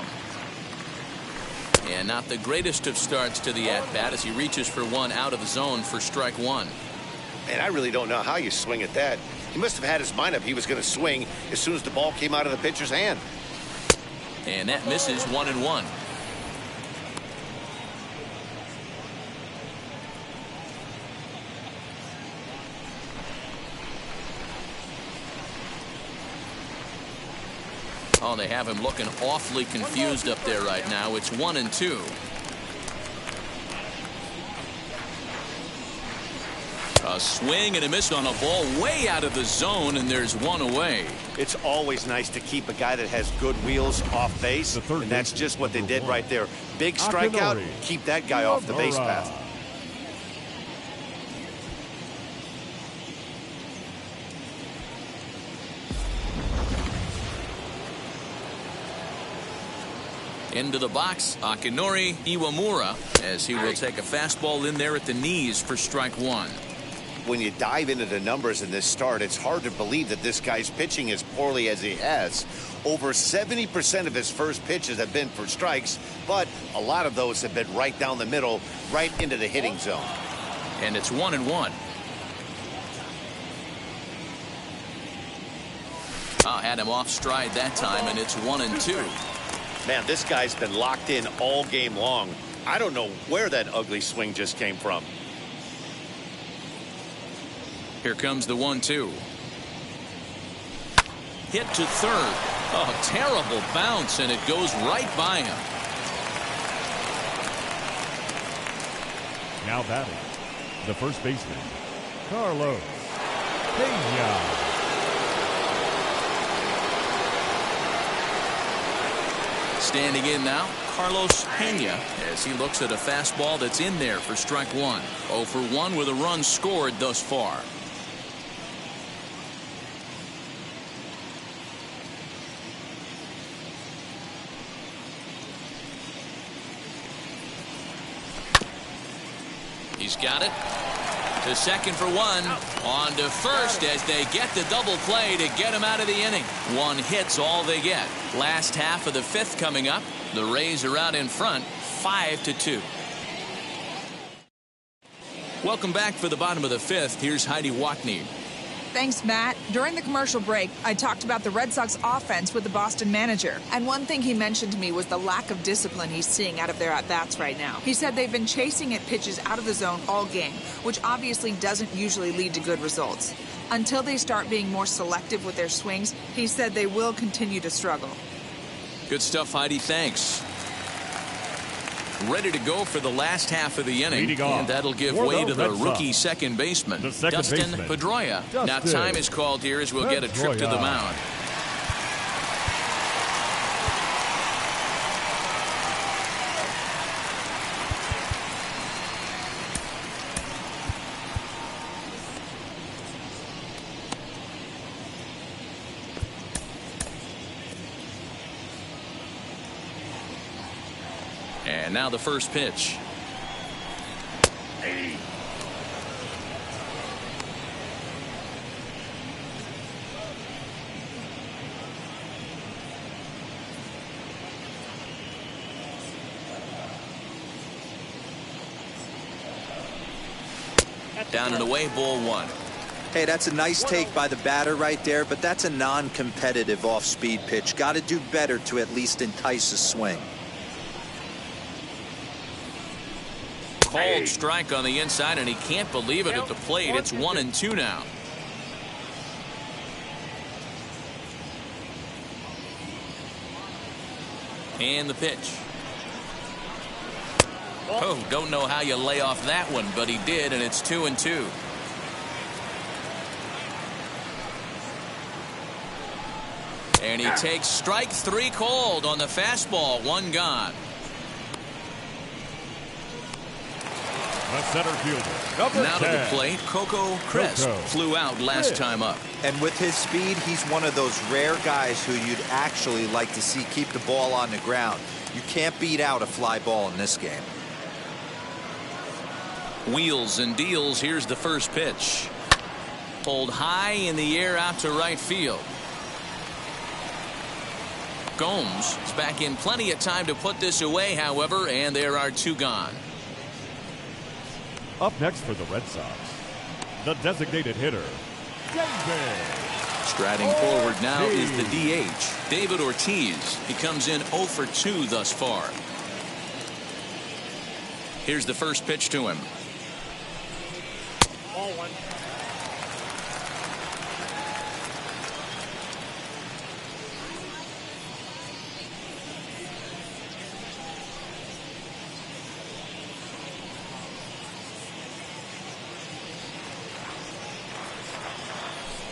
A: And not the greatest of starts to the at-bat as he reaches for one out of the zone for strike one.
B: And I really don't know how you swing at that. He must have had his mind up he was going to swing as soon as the ball came out of the pitcher's hand.
A: And that misses 1-1. Oh, they have him looking awfully confused up there right now. It's 1-2. A swing and a miss on a ball way out of the zone, and there's one away.
B: It's always nice to keep a guy that has good wheels off base, and that's just what they did right there. Big strikeout, keep that guy off the base path.
A: Into the box, Akinori Iwamura, as he will take a fastball in there at the knees for strike one.
B: When you dive into the numbers in this start, it's hard to believe that this guy's pitching as poorly as he has. Over 70% of his first pitches have been for strikes, but a lot of those have been right down the middle, right into the hitting zone.
A: And it's 1-1. Had him off stride that time, and it's 1-2.
B: Man, this guy's been locked in all game long. I don't know where that ugly swing just came from.
A: Here comes the 1-2. Hit to third. Oh, terrible bounce, and it goes right by him.
C: Now batting, the first baseman, Carlos Pena.
A: Standing in now, Carlos Pena, as he looks at a fastball that's in there for strike one. 0 for 1 with a run scored thus far. He's got it. To second for one. On to first as they get the double play to get him out of the inning. One hit's all they get. Last half of the fifth coming up. The Rays are out in front, 5-2. Welcome back for the bottom of the fifth. Here's Heidi Watney.
F: Thanks, Matt. During the commercial break, I talked about the Red Sox offense with the Boston manager. And one thing he mentioned to me was the lack of discipline he's seeing out of their at-bats right now. He said they've been chasing at pitches out of the zone all game, which obviously doesn't usually lead to good results. Until they start being more selective with their swings, he said they will continue to struggle.
A: Good stuff, Heidi. Thanks. Ready to go for the last half of the inning, and that'll give way to the rookie second baseman, Dustin Pedroia. Now time is called here as we'll get a trip to the mound. And now the first pitch. Down and away, ball one.
D: Hey, that's a nice take by the batter right there, but that's a non-competitive off-speed pitch. Got to do better to at least entice a swing.
A: Called strike on the inside, and he can't believe it at the plate. It's 1-2 now. And the pitch. Oh, don't know how you lay off that one, but he did, and it's 2-2. And he takes strike three called on the fastball. One gone.
C: The center fielder,
A: Now to the plate, Coco Crisp flew out last time up.
D: And with his speed, he's one of those rare guys who you'd actually like to see keep the ball on the ground. You can't beat out a fly ball in this game.
A: Wheels and deals. Here's the first pitch. Pulled high in the air out to right field. Gomes is back in plenty of time to put this away, however, and there are 2 gone.
C: Up next for the Red Sox, the designated hitter, David.
A: Striding forward now is the DH, David Ortiz. He comes in 0 for 2 thus far. Here's the first pitch to him.
E: Ball 1.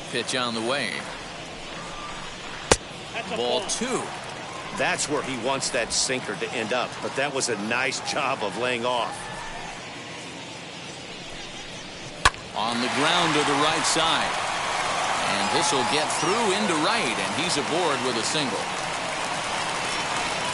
A: Pitch on the way. Ball 2.
B: That's where he wants that sinker to end up, but that was a nice job of laying off.
A: On the ground to the right side. And this will get through into right, and he's aboard with a single.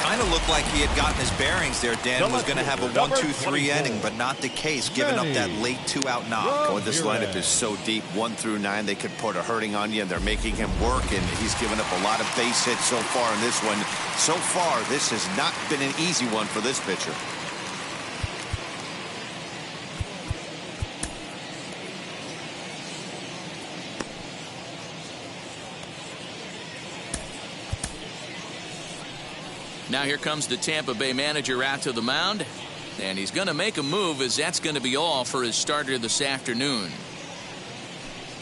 D: Kind of looked like he had gotten his bearings there. Dan was going to have a 1-2-3 inning, but not the case, giving up that late 2-out knock.
B: Oh, this lineup is so deep, 1 through 9. They could put a hurting on you, and they're making him work, and he's given up a lot of base hits so far in this one. So far, this has not been an easy one for this pitcher.
A: Now here comes the Tampa Bay manager out to the mound, and he's going to make a move, as that's going to be all for his starter this afternoon.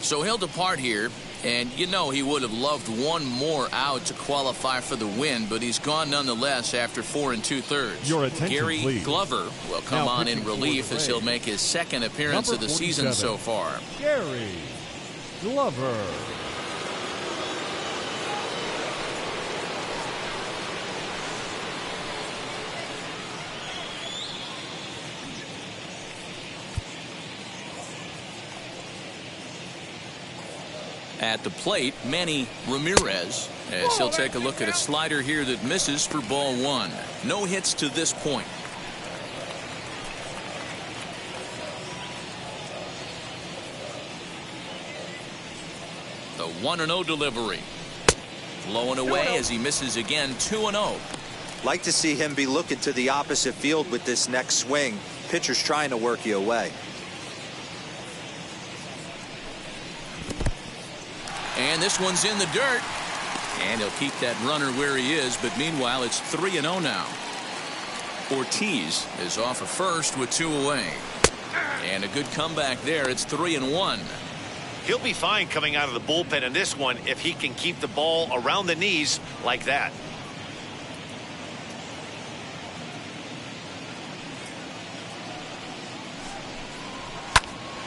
A: So he'll depart here, and you know he would have loved 1 more out to qualify for the win, but he's gone nonetheless after 4 2/3.
C: Your attention,
A: Gary
C: please.
A: Glover will come
C: Now
A: on in
C: pitching for
A: relief
C: the
A: as he'll
C: Rays,
A: make his 2nd appearance of the season so far.
C: Gary Glover.
A: At the plate, Manny Ramirez, as he'll take a look at a slider here that misses for ball 1. No hits to this point. The 1-0 delivery. Blowing away as he misses again, 2-0.
D: Like to see him be looking to the opposite field with this next swing. Pitcher's trying to work you away.
A: And this one's in the dirt. And he'll keep that runner where he is, but meanwhile it's 3-0 now. Ortiz is off of first with 2 away. And a good comeback there. It's 3-1.
B: He'll be fine coming out of the bullpen in this one if he can keep the ball around the knees like that.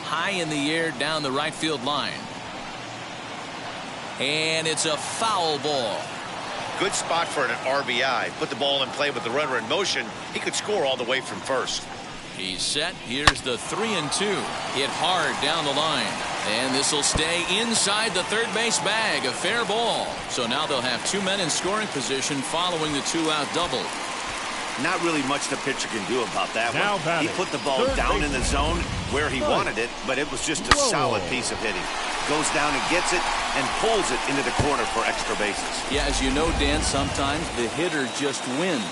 A: High in the air down the right field line. And it's a foul ball.
B: Good spot for an RBI. Put the ball in play with the runner in motion. He could score all the way from first.
A: He's set. Here's the 3-2. Hit hard down the line. And this will stay inside the third base bag. A fair ball. So now they'll have 2 men in scoring position following the 2-out double.
B: Not really much the pitcher can do about that
C: Now
B: one.
C: batting,
B: He put the ball
C: third
B: down in the
C: baseman.
B: zone where he wanted it, but it was just a solid piece of hitting. Goes down and gets it and pulls it into the corner for extra bases.
A: Yeah, as you know, Dan, sometimes the hitter just wins.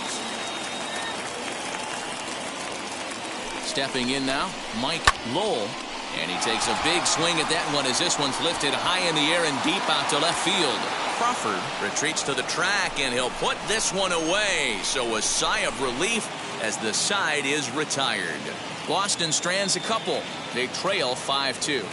A: Stepping in now, Mike Lowell. And he takes a big swing at that one as this one's lifted high in the air and deep out to left field. Crawford retreats to the track, and he'll put this one away. So a sigh of relief as the side is retired. Boston strands a couple. They trail 5-2.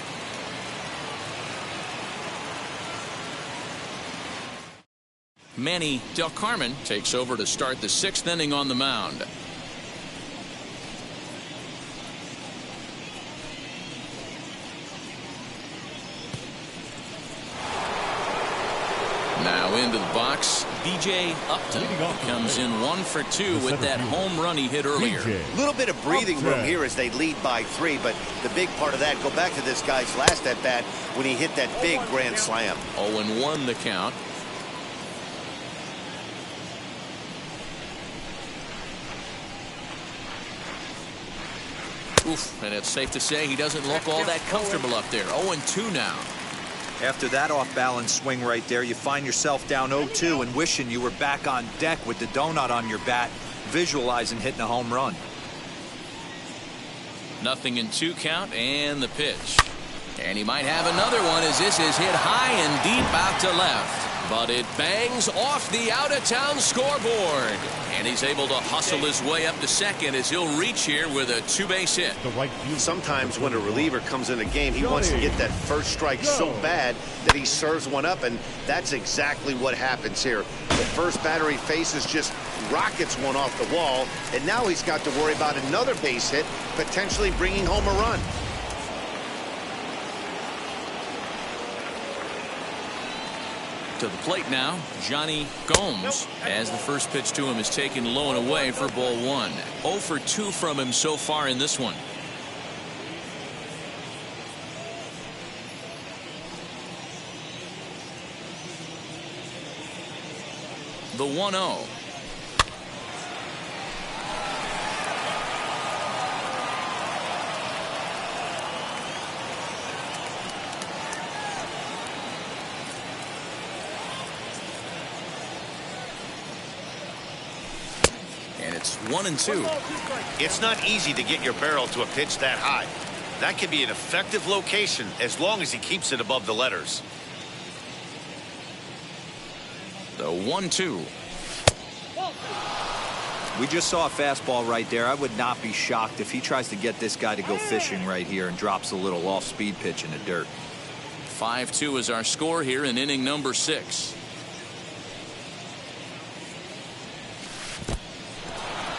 A: Manny Del Carmen takes over to start the 6th inning on the mound. Now into the box, B.J. Upton comes in 1 for 2 with that home run he hit earlier.
B: A little bit of breathing room here as they lead by 3, but the big part of that, go back to this guy's last at bat when he hit that big grand slam.
A: 0-1 the count. Oof, and it's safe to say he doesn't look all that comfortable up there. 0-2 now.
D: After that off-balance swing right there, you find yourself down 0-2 and wishing you were back on deck with the donut on your bat, visualizing hitting a home run.
A: 0-2 count and the pitch. And he might have another one as this is hit high and deep out to left. But it bangs off the out-of-town scoreboard. And he's able to hustle his way up to second as he'll reach here with a two-base hit.
B: Sometimes when a reliever comes in a game, he wants to get that first strike so bad that he serves one up, and that's exactly what happens here. The first batter he faces just rockets one off the wall, and now he's got to worry about another base hit, potentially bringing home a run.
A: To the plate now, Johnny Gomes, as the first pitch to him is taken low and away for ball one. 0 for 2 from him so far in this one. The 1-0. And it's 1-2.
B: It's not easy to get your barrel to a pitch that high. That can be an effective location as long as he keeps it above the letters.
A: The 1-2.
D: We just saw a fastball right there. I would not be shocked if he tries to get this guy to go fishing right here and drops a little off-speed pitch in the dirt.
A: 5-2 is our score here in inning number 6.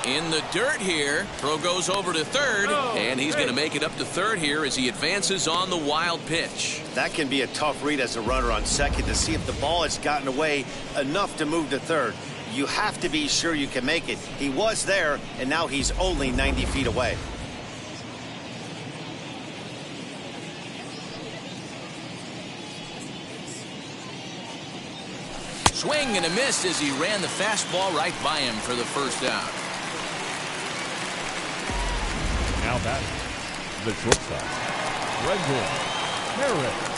A: In the dirt here. Throw goes over to third, and he's going to make it up to third here as he advances on the wild pitch.
B: That can be a tough read as a runner on second to see if the ball has gotten away enough to move to third. You have to be sure you can make it. He was there, and now he's only 90 feet away.
A: Swing and a miss as he ran the fastball right by him for the first out.
C: Now batting, the shortstop, Brendan Harris.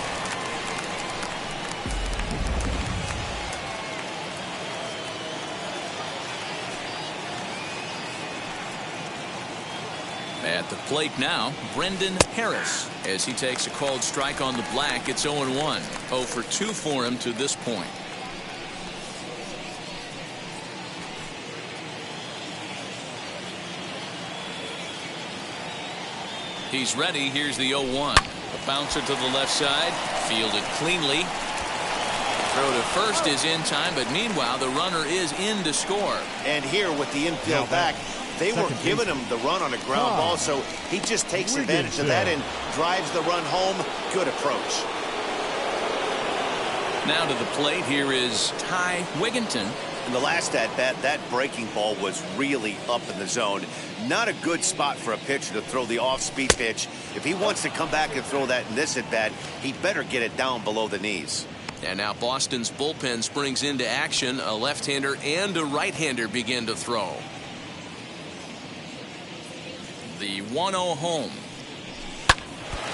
A: At the plate now, Brendan Harris, as he takes a called strike on the black. It's 0-1. 0 for 2 for him to this point. He's ready. Here's the 0-1. A bouncer to the left side. Fielded cleanly. Throw to first is in time, but meanwhile the runner is in to score.
B: And here with the infield back, they were giving him the run on a ground ball, so he just takes advantage of that and drives the run home. Good approach.
A: Now to the plate, here is Ty Wigginton.
B: In the last at-bat, that breaking ball was really up in the zone. Not a good spot for a pitcher to throw the off-speed pitch. If he wants to come back and throw that in this at-bat, he better get it down below the knees.
A: And now Boston's bullpen springs into action. A left-hander and a right-hander begin to throw. The 1-0 home.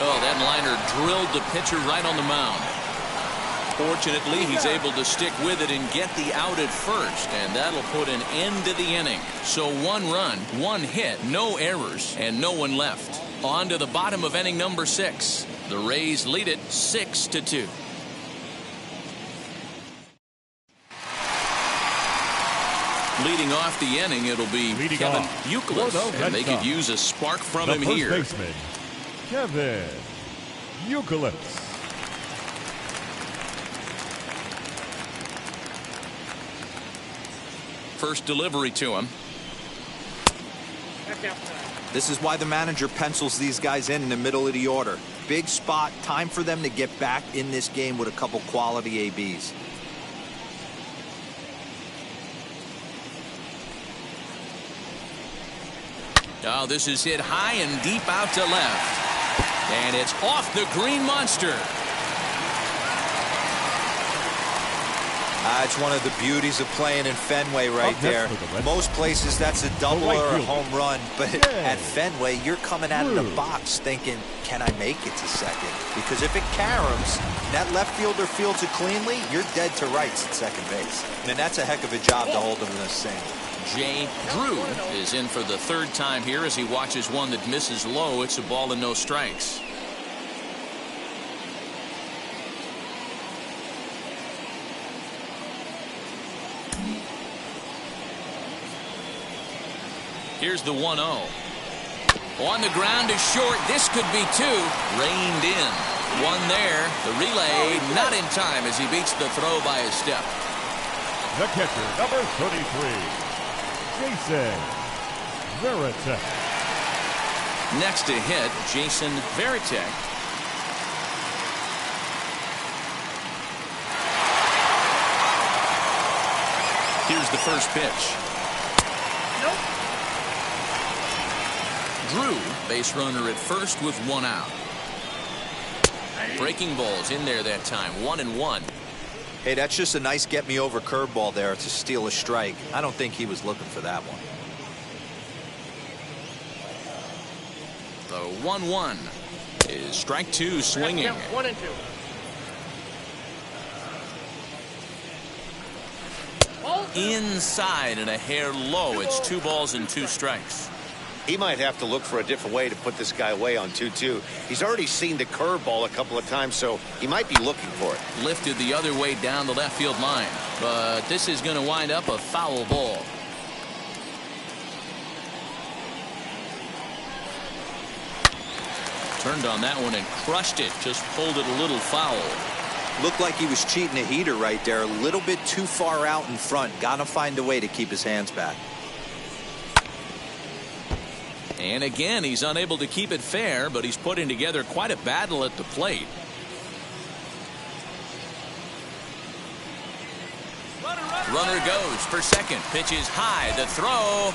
A: Oh, that liner drilled the pitcher right on the mound. Fortunately, he's able to stick with it and get the out at first, and that'll put an end to the inning. So 1 run, 1 hit, no errors, and no one left. On to the bottom of inning number 6. The Rays lead it 6-2. Leading off the inning, it'll be Kevin Youkilis, and they could use a spark from him here.
C: First baseman, Kevin Youkilis.
A: First delivery to him.
D: This is why the manager pencils these guys in the middle of the order. Big spot, time for them to get back in this game with a couple quality ABs.
A: Oh, this is hit high and deep out to left. And it's off the green monster.
D: It's one of the beauties of playing in Fenway right there. Most places that's a double or a home run, but at Fenway, you're coming out of the box thinking, can I make it to second? Because if it caroms, that left fielder fields it cleanly, you're dead to rights at second base. And that's a heck of a job to hold him in this thing.
A: Jay Drew is in for the third time here as he watches one that misses low. It's a ball and no strikes. Here's the 1-0. On the ground is short. This could be two. Reined in. One there. The relay not in time as he beats the throw by a step.
C: The catcher, number 33, Jason Veritek.
A: Next to hit, Jason Veritek. Here's the first pitch. Drew, base runner at first with one out. Breaking balls in there that time, 1-1.
D: Hey, that's just a nice get-me-over curveball there to steal a strike. I don't think he was looking for that one.
A: The 1-1 is strike two swinging.
E: 1-2.
A: Inside and a hair low. It's 2 balls and 2 strikes.
B: He might have to look for a different way to put this guy away on 2-2. He's already seen the curveball a couple of times, so he might be looking for it.
A: Lifted the other way down the left field line, but this is going to wind up a foul ball. Turned on that one and crushed it. Just pulled it a little foul.
D: Looked like he was cheating a heater right there. A little bit too far out in front. Got to find a way to keep his hands back.
A: And again, he's unable to keep it fair, but he's putting together quite a battle at the plate. Runner goes for second. Pitch is high. The throw.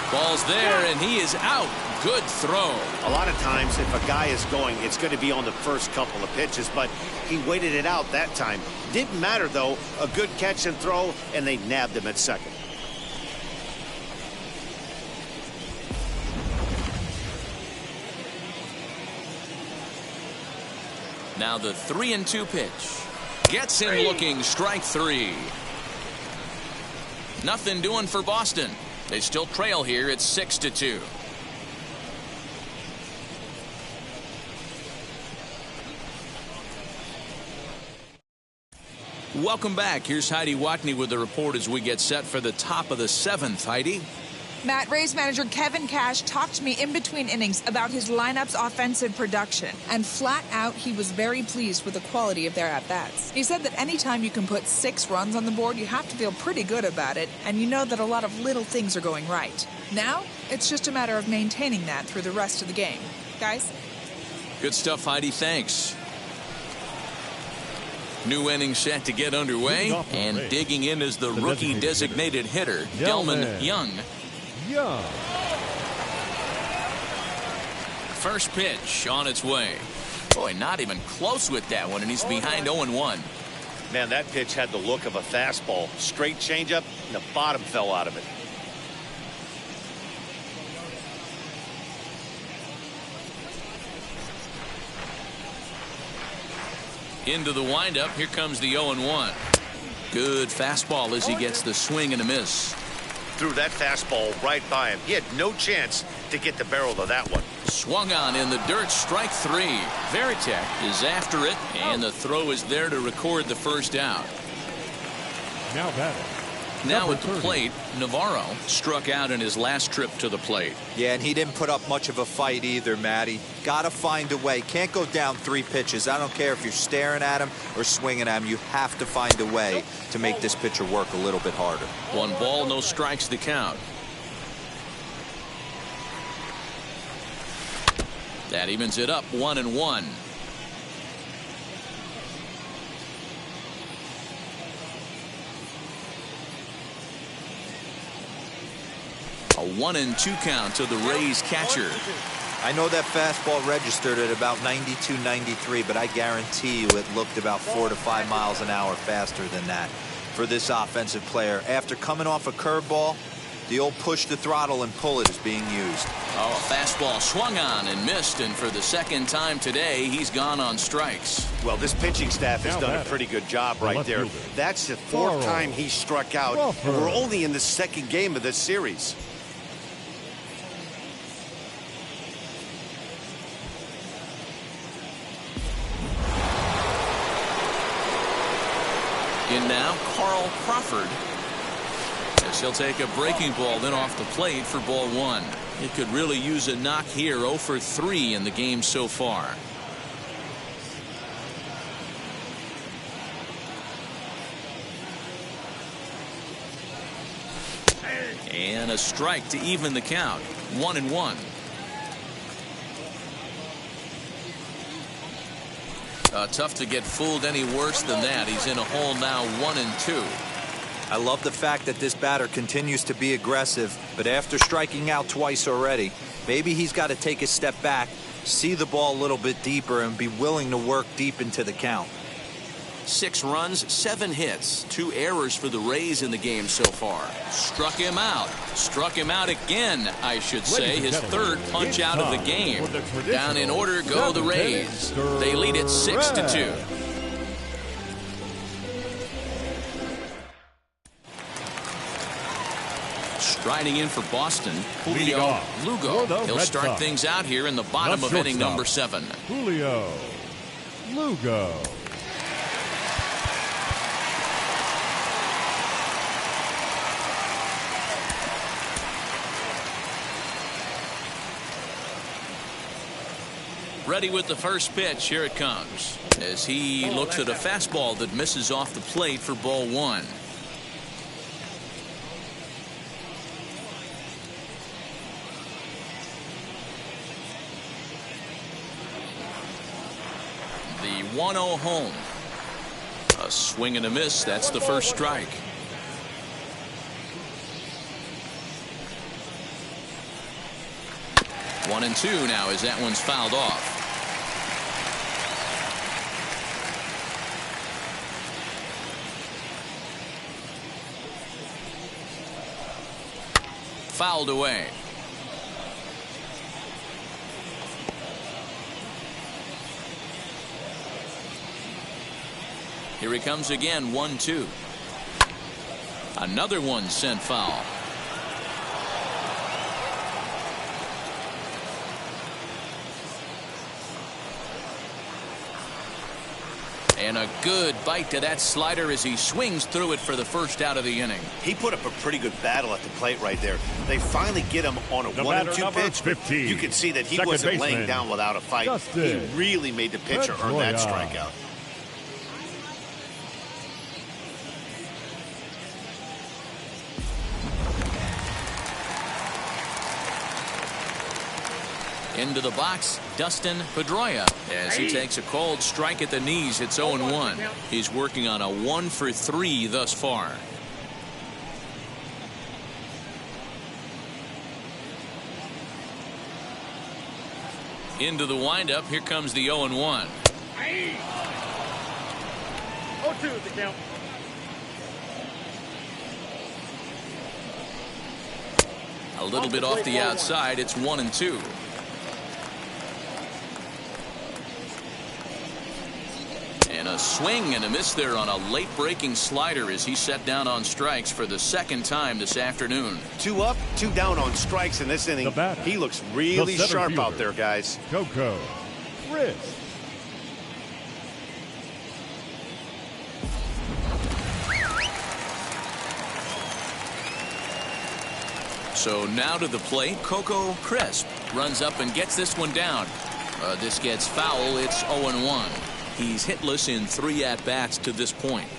A: Ball's there, and he is out. Good throw.
B: A lot of times, if a guy is going, it's going to be on the first couple of pitches, but he waited it out that time. Didn't matter, though. A good catch and throw, and they nabbed him at second.
A: Now the 3-2 pitch. Gets him looking, strike 3. Nothing doing for Boston. They still trail here. It's 6-2. Welcome back. Here's Heidi Watney with the report as we get set for the top of the 7th. Heidi?
F: Matt, Rays manager Kevin Cash talked to me in between innings about his lineup's offensive production. And flat out, he was very pleased with the quality of their at-bats. He said that anytime you can put 6 runs on the board, you have to feel pretty good about it. And you know that a lot of little things are going right. Now, it's just a matter of maintaining that through the rest of the game. Guys?
A: Good stuff, Heidi. Thanks. New inning set to get underway. And digging in is the rookie designated hitter, Delman Young. First pitch on its way. Boy, not even close with that one, and he's behind 0-1.
B: Man, that pitch had the look of a fastball. Straight changeup, and the bottom fell out of it.
A: Into the windup. Here comes the 0-1. Good fastball as he gets the swing and a miss.
B: Threw that fastball right by him. He had no chance to get the barrel of that one.
A: Swung on in the dirt, strike 3. Veritek is after it, and the throw is there to record the first out.
C: Now batting.
A: Now at the plate, Navarro struck out in his last trip to the plate.
D: Yeah, and he didn't put up much of a fight either, Matty. Got to find a way. Can't go down 3 pitches. I don't care if you're staring at him or swinging at him. You have to find a way to make this pitcher work a little bit harder.
A: 1 ball, no strikes the count. That evens it up, 1-1. A 1-2 count to the Rays catcher.
D: I know that fastball registered at about 92, 93, but I guarantee you it looked about 4 to 5 miles an hour faster than that for this offensive player. After coming off a curveball, the old push the throttle and pull it is being used.
A: Oh, a fastball swung on and missed, and for the second time today, he's gone on strikes.
B: Well, this pitching staff has done a pretty good job right there. That's the fourth time he struck out. We're only in the second game of this series.
A: In now, Carl Crawford. As he'll take a breaking ball then off the plate for ball one. It could really use a knock here. 0 for 3 in the game so far. And a strike to even the count. 1-1. Tough to get fooled any worse than that. He's in a hole now, 1-2.
D: I love the fact that this batter continues to be aggressive, but after striking out twice already, maybe he's got to take a step back, see the ball a little bit deeper, and be willing to work deep into the count.
A: 6 runs, 7 hits, 2 errors for the Rays in the game so far. Struck him out. Struck him out again, I should say. His third punch out of the game. Down in order go the Rays. They lead it 6-2. Striding in for Boston, Julio Lugo. He'll start things out here in the bottom of inning number 7.
C: Julio Lugo.
A: Ready with the first pitch. Here it comes. As he looks at a fastball that misses off the plate for ball 1. The 1-0 home. A swing and a miss. That's the first strike. One and 2 now as that one's fouled off. Fouled away. Here he comes again, 1-2. Another one sent foul. And a good bite to that slider as he swings through it for the first out of the inning.
B: He put up a pretty good battle at the plate right there. They finally get him on a 1-2 pitch.
C: 15,
B: you could see that he wasn't laying down without a fight. He really made the pitcher earn that strikeout.
A: Into the box, Dustin Pedroia, as he takes a cold strike at the knees. It's 0-1. He's working on a 1 for 3 thus far. Into the windup. Here comes the 0-1.
E: 0-2 is the count.
A: A little bit off the outside. It's 1-2. And a swing and a miss there on a late breaking slider as he set down on strikes for the second time this afternoon.
B: 2 up, 2 down on strikes in this inning. He looks really sharp out there, guys.
C: Coco Chris.
A: So now to the plate, Coco Crisp runs up and gets this one down. This gets foul. It's 0-1. He's hitless in 3 at-bats to this point.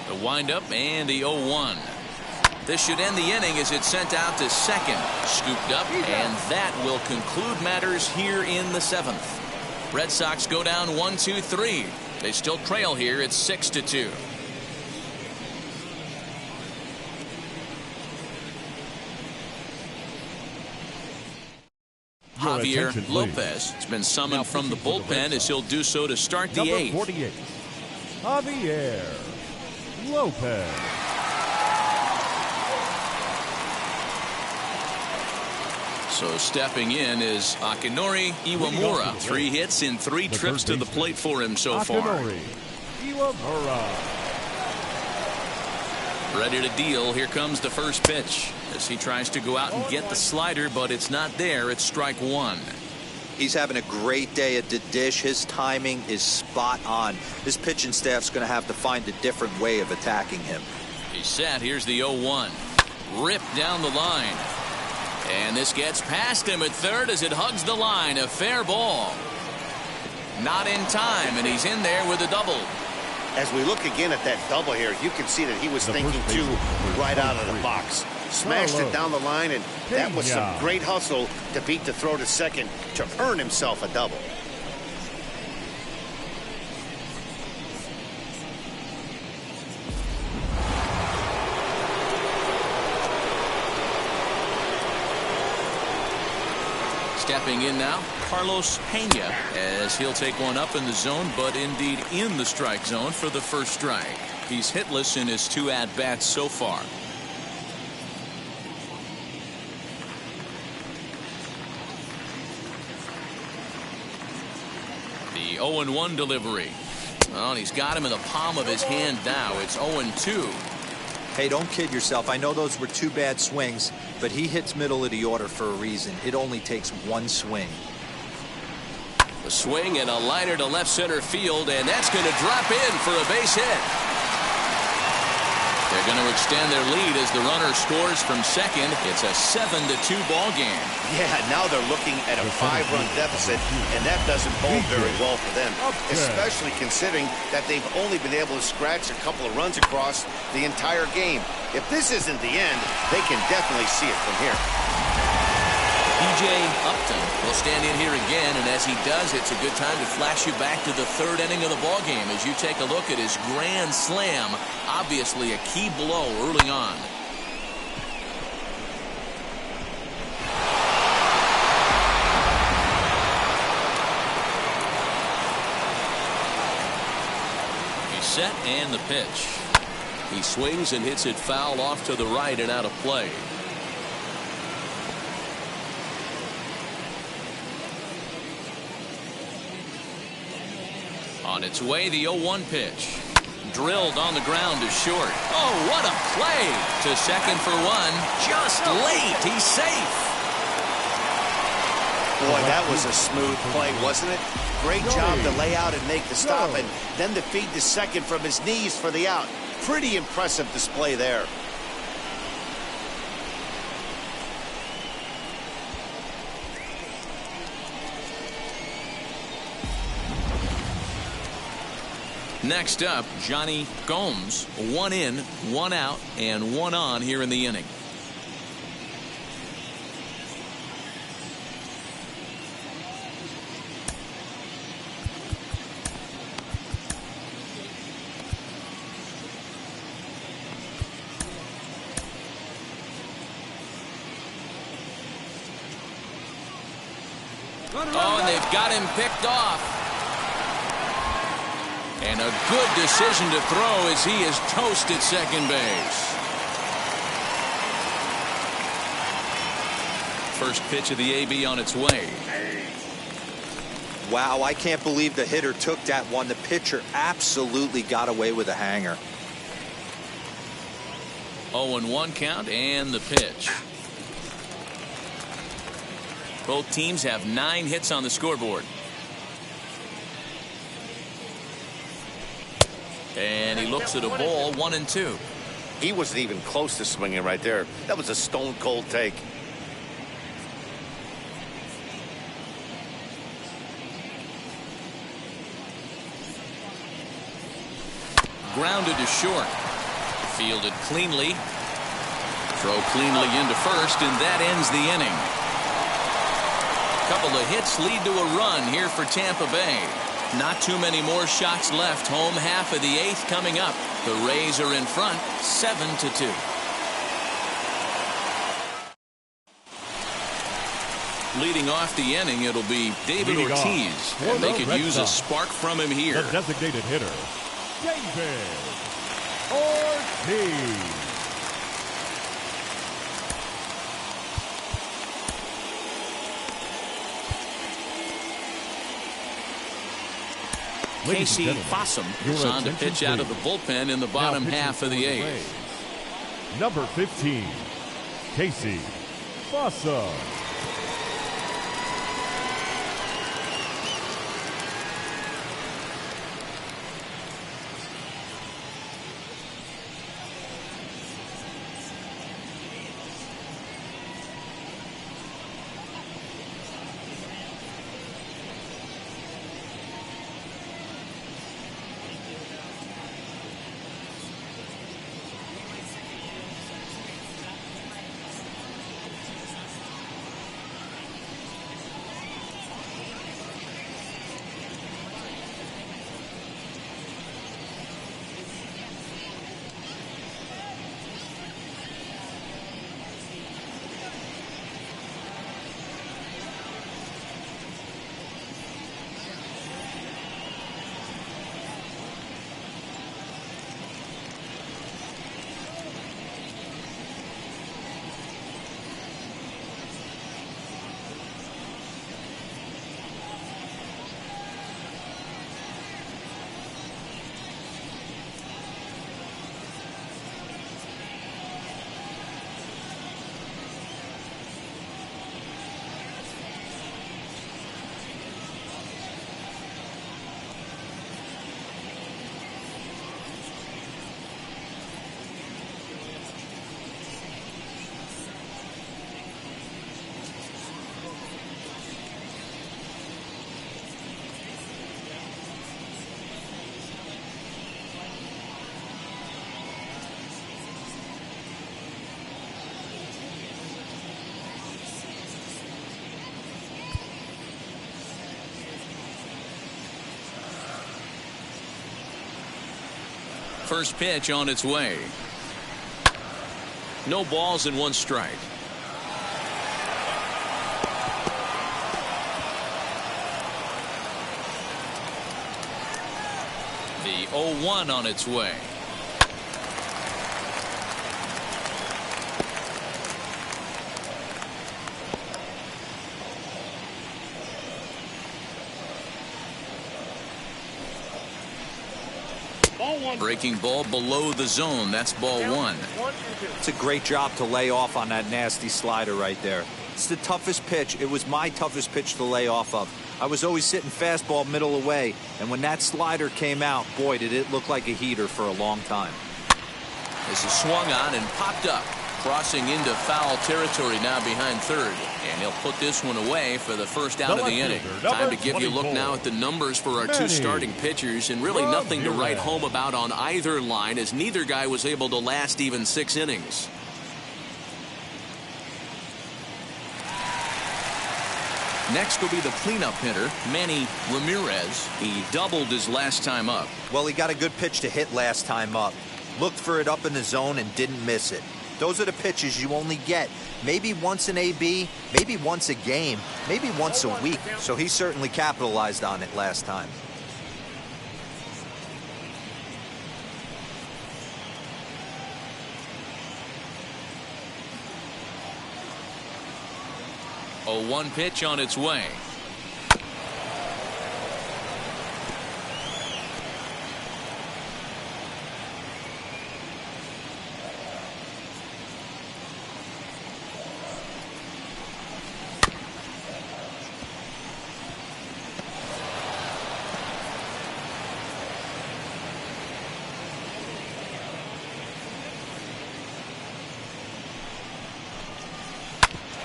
A: The windup and the 0-1. This should end the inning as it's sent out to second. Scooped up, and that will conclude matters here in the 7th. Red Sox go down 1-2-3. They still trail here. It's 6-2. Javier
C: attention, please.
A: Lopez has been summoned
C: Now
A: from the
C: pitching for the Red
A: bullpen as he'll do so to start the
C: Number
A: eighth.
C: 48, Javier Lopez.
A: So stepping in is Akinori Iwamura. 3 hits in 3 trips to the plate for him so far.
C: Akinori Iwamura.
A: Ready to deal. Here comes the first pitch as he tries to go out and get the slider, but it's not there. It's strike 1.
D: He's having a great day at the dish. His timing is spot on. His pitching staff's going to have to find a different way of attacking him.
A: He's set. Here's the 0-1. Ripped down the line. And this gets past him at third as it hugs the line. A fair ball. Not in time, and he's in there with a double.
B: As we look again at that double here, you can see that he was thinking too right out of the box. Smashed it down the line, and that was some great hustle to beat the throw to second to earn himself a double.
A: Stepping in now, Carlos Pena, as he'll take one up in the zone, but indeed in the strike zone for the first strike. He's hitless in his 2 at-bats so far. The 0-1 delivery. Well, and he's got him in the palm of his hand now. It's 0-2.
D: Hey, don't kid yourself. I know those were 2 bad swings, but he hits middle of the order for a reason. It only takes 1 swing.
A: A swing and a liner to left center field, and that's going to drop in for a base hit. They're going to extend their lead as the runner scores from second. It's a 7-2 ball game.
B: Yeah, now they're looking at a 5-run deficit, and that doesn't bode very well for them, especially considering that they've only been able to scratch a couple of runs across the entire game. If this isn't the end, they can definitely see it from here.
A: B.J. Upton will stand in here again, and as he does, it's a good time to flash you back to the 3rd inning of the ball game as you take a look at his grand slam. Obviously a key blow early on. He's set and the pitch. He swings and hits it foul off to the right and out of play. On its way, the 0-1 pitch. Drilled on the ground to short. Oh, what a play! To second for 1. Just late. He's safe.
B: Boy, that was a smooth play, wasn't it? Great job to lay out and make the stop, and then to feed to second from his knees for the out. Pretty impressive display there.
A: Next up, Johnny Gomes. 1 in, 1 out, and 1 on here in the inning. Oh, and they've got him picked off. And a good decision to throw as he is toast at second base. First pitch of the AB on its way.
D: Wow, I can't believe the hitter took that one. The pitcher absolutely got away with a hanger.
A: 0-1 count and the pitch. Both teams have 9 hits on the scoreboard. And he looks at a ball, 1-2.
B: He wasn't even close to swinging right there. That was a stone-cold take.
A: Grounded to short. Fielded cleanly. Throw cleanly into first, and that ends the inning. Couple of hits lead to a run here for Tampa Bay. Not too many more shots left. Home half of the 8th coming up. The Rays are in front, 7-2. Leading off the inning, it'll be David
C: Leading off
A: Ortiz.
C: for
A: And they
C: the
A: could
C: Red
A: use a
C: Sox,
A: spark from him here.
C: the designated hitter, David Ortiz. Ladies and
A: Casey
C: gentlemen,
A: Fossum
C: your
A: is on to
C: attention,
A: pitch out of the
C: please.
A: bullpen in the
C: Now
A: bottom
C: pitching
A: half of
C: for
A: the
C: the
A: eighth.
C: Rays, number 15, Casey Fossum.
A: First pitch on its way. No balls and one strike. The 0-1 on its way.
E: Ball one.
A: Breaking ball below the zone. That's ball one.
E: 1-2.
D: It's a great job to lay off on that nasty slider right there. It's the toughest pitch. It was my toughest pitch to lay off of. I was always sitting fastball middle away, and when that slider came out, boy, did it look like a heater for a long time.
A: This is swung on and popped up. Crossing into foul territory now behind third. And he'll put this one away for the first out of the inning. Time to give you a look now at the numbers for our two starting pitchers, and really nothing to write home about on either line, as neither guy was able to last even 6 innings. Next will be the cleanup hitter, Manny Ramirez. He doubled his last time up.
D: Well, he got a good pitch to hit last time up. Looked for it up in the zone and didn't miss it. Those are the pitches you only get maybe once in AB, maybe once a game, maybe once a week. So he certainly capitalized on it last time.
A: A 1 pitch on its way.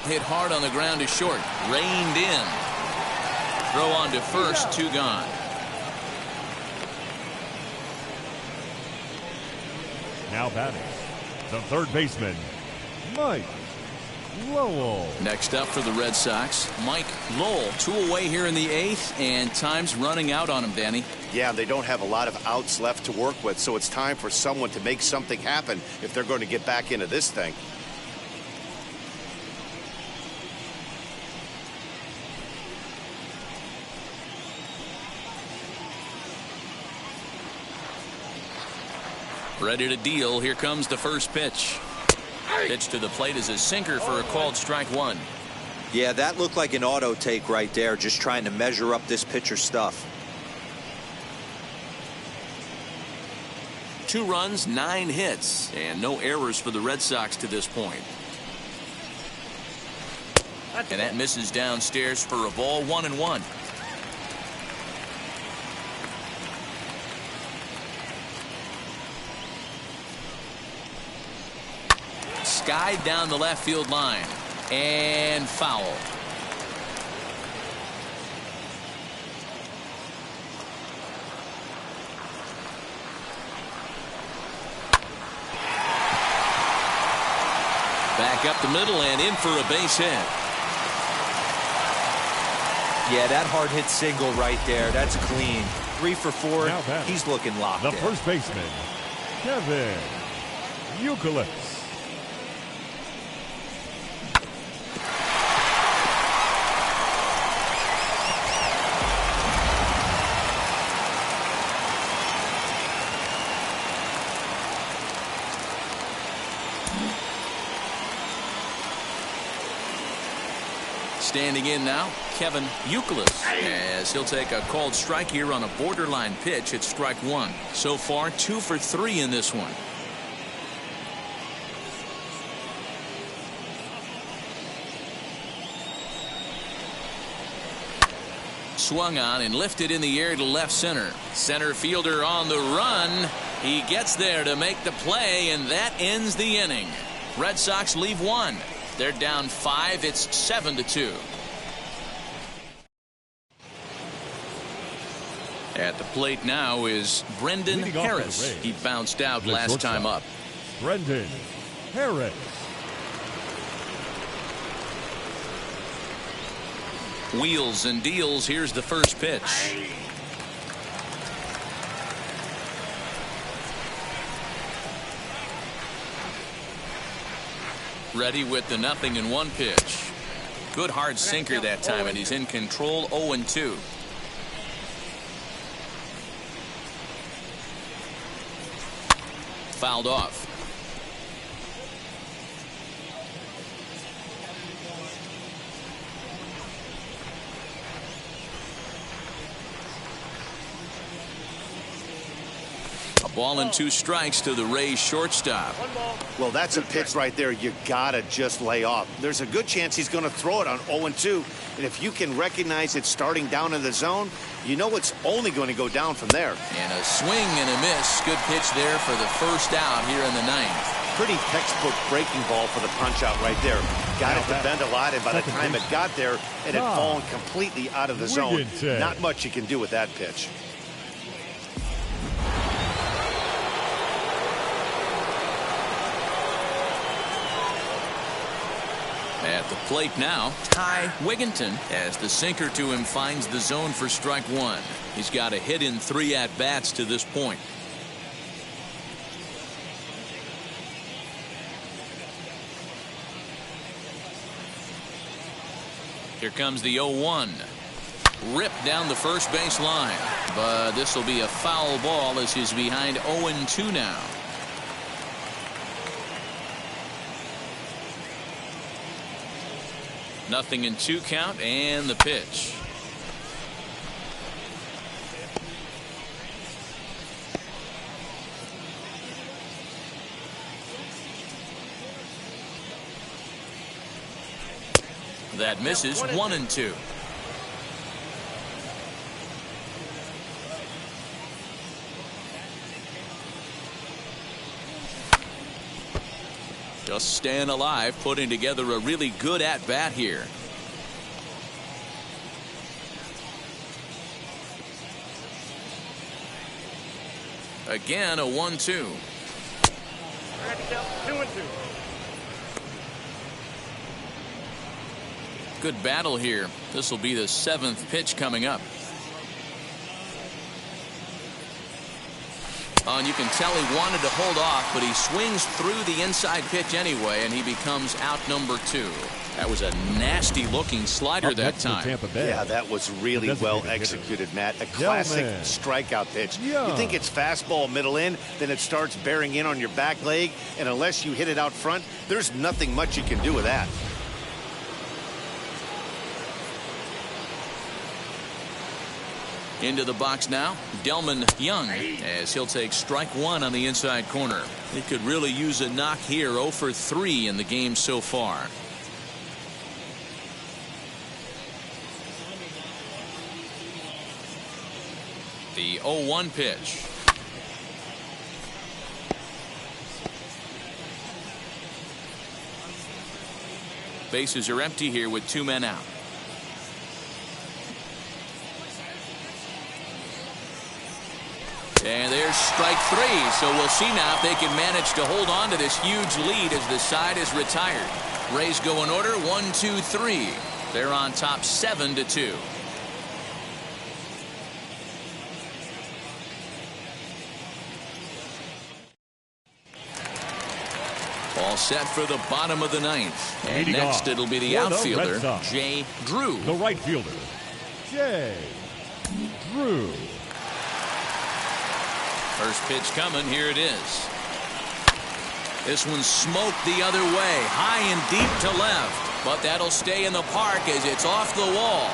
A: Hit hard on the ground to short. Reined in. Throw on to first. 2 gone.
C: Now batting, the third baseman, Mike Lowell.
A: Next up for the Red Sox, Mike Lowell. 2 away here in the 8th, and time's running out on him, Danny.
B: Yeah, they don't have a lot of outs left to work with, so it's time for someone to make something happen if they're going to get back into this thing.
A: Ready to deal. Here comes the first pitch. Pitch to the plate is a sinker for a called strike one.
D: Yeah, that looked like an auto take right there, just trying to measure up this pitcher's stuff.
A: 2 runs, 9 hits, and no errors for the Red Sox to this point. And that misses downstairs for a ball, 1-1. Skied down the left field line and foul. Back up the middle and in for a base hit.
D: Yeah, that hard hit single right there. That's clean. 3 for 4. He's looking locked in.
C: The first baseman, Kevin Youkilis.
A: Standing in now, Kevin Youkilis, as he'll take a called strike here on a borderline pitch at strike one. So far, 2 for 3 in this one. Swung on and lifted in the air to left center. Center fielder on the run. He gets there to make the play, and that ends the inning. Red Sox leave 1. They're down 5. It's 7-2. At the plate now is Brendan Harris. He bounced out last time up.
C: Brendan Harris.
A: Wheels and deals. Here's the first pitch. Ready with the 0-1 pitch. Good hard sinker that time, and he's in control. 0-2. Fouled off. A ball and 2 strikes to the Rays shortstop.
B: Well, that's a pitch right there you gotta just lay off. There's a good chance he's going to throw it on 0-2, and if you can recognize it starting down in the zone, you know it's only going to go down from there.
A: And a swing and a miss. Good pitch there for the first out here in the 9th.
B: Pretty textbook breaking ball for the punch out right there. Got it to bend a lot, and by the time it got there, it had fallen completely out of the zone. Not much you can do with that pitch.
A: At the plate now, Ty Wigginton, as the sinker to him finds the zone for strike one. He's got a hit in 3 at-bats to this point. Here comes the 0-1. Ripped down the first base line, but this will be a foul ball as he's behind 0-2 now. Nothing in 2 count, and the pitch. That misses. 1-2. Just staying alive, putting together a really good at-bat here. Again, a 1-2.
E: 2-2.
A: Good battle here. This will be the 7th pitch coming up. Oh, and you can tell he wanted to hold off, but he swings through the inside pitch anyway, and he becomes out number 2. That was a nasty-looking slider
C: Up
A: that
C: next for
A: time.
C: Tampa Bay.
B: Yeah, that was really
C: The
B: well
C: designated
B: executed,
C: hitter.
B: Matt. A classic
C: Yellman.
B: strikeout pitch.
C: Yeah.
B: You think it's fastball middle in, then it starts bearing in on your back leg, and unless you hit it out front, there's nothing much you can do with that.
A: Into the box now, Delman Young, as he'll take strike 1 on the inside corner. He could really use a knock here. 0 for 3 in the game so far. The 0-1 pitch. Bases are empty here with 2 men out. And there's strike 3. So we'll see now if they can manage to hold on to this huge lead as the side is retired. Rays go in order 1, 2, 3. They're on top 7-2. All set for the bottom of the 9th. And
C: Leading
A: next
C: off
A: it'll be the
C: for the Red
A: outfielder,
C: Sox.
A: Jay Drew.
C: The right fielder, Jay Drew.
A: First pitch coming. Here it is. This one smoked the other way, high and deep to left. But that'll stay in the park as it's off the wall.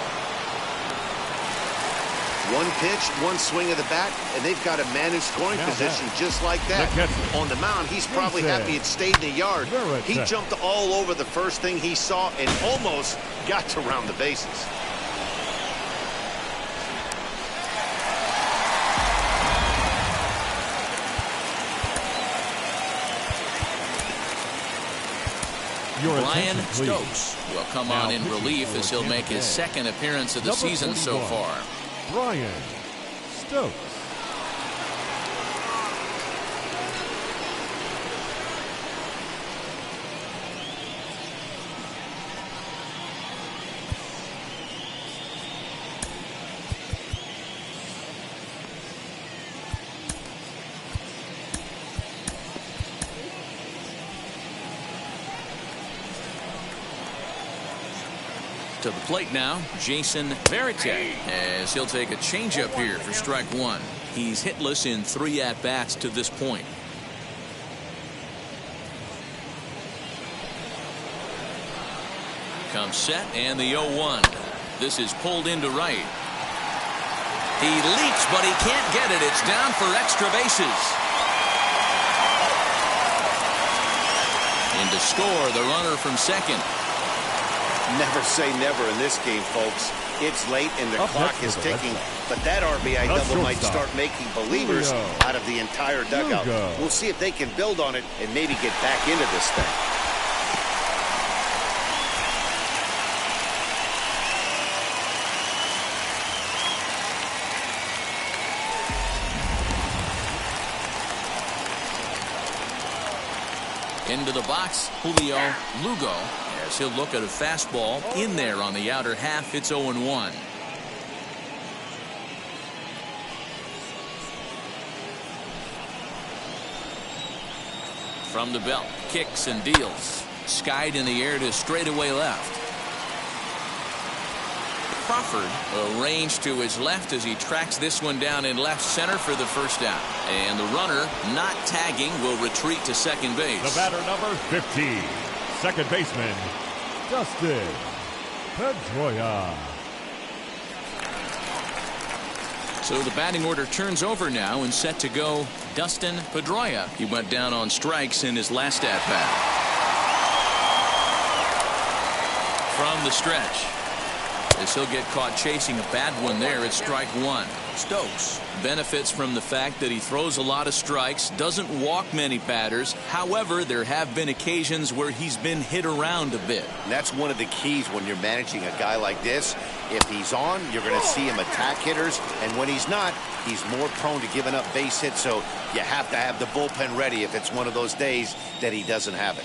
B: One pitch, one swing of the bat, and they've got a managed scoring
C: Now
B: position
C: that.
B: just like that.
C: The catcher.
B: On the mound, he's probably
C: Inside.
B: happy it stayed in the yard.
C: Very
B: He
C: set.
B: jumped all over the first thing he saw and almost got to round the bases.
C: Your
A: Brian
C: attention, please.
A: Stokes will come
C: Now
A: on in
C: pitching
A: relief
C: for
A: as he'll
C: Tampa
A: make his
C: Bay.
A: second appearance of the
C: Number
A: season so
C: 41,
A: far.
C: Brian Stokes.
A: To the plate now, Jason Varitek, as he'll take a changeup here for strike 1. He's hitless in 3 at-bats to this point. Comes set and the 0-1. This is pulled into right. He leaps, but he can't get it. It's down for extra bases. In to score, the runner from second.
B: Never say never in this game, folks. It's late and the
C: Up
B: clock
C: next
B: is
C: for the Red
B: ticking,
C: Sox.
B: but that RBI
C: The
B: double might
C: shortstop,
B: start making believers
C: Julio.
B: out of the entire dugout.
C: Hugo.
B: We'll see if they can build on it and maybe get back into this thing.
A: Into the box, Julio Lugo, as he'll look at a fastball in there on the outer half. It's 0-1. From the belt, kicks and deals. Skied in the air to straightaway left. Crawford arranged to his left as he tracks this one down in left center for the first out. And the runner, not tagging, will retreat to second base.
C: The batter number 15, second baseman, Dustin Pedroia.
A: So the batting order turns over now and set to go Dustin Pedroia. He went down on strikes in his last at-bat. From the stretch, as he'll get caught chasing a bad one there at strike 1. Stokes benefits from the fact that he throws a lot of strikes, doesn't walk many batters. However, there have been occasions where he's been hit around a bit.
B: And that's one of the keys when you're managing a guy like this. If he's on, you're going to see him attack hitters, and when he's not, he's more prone to giving up base hits, so you have to have the bullpen ready if it's one of those days that he doesn't have it.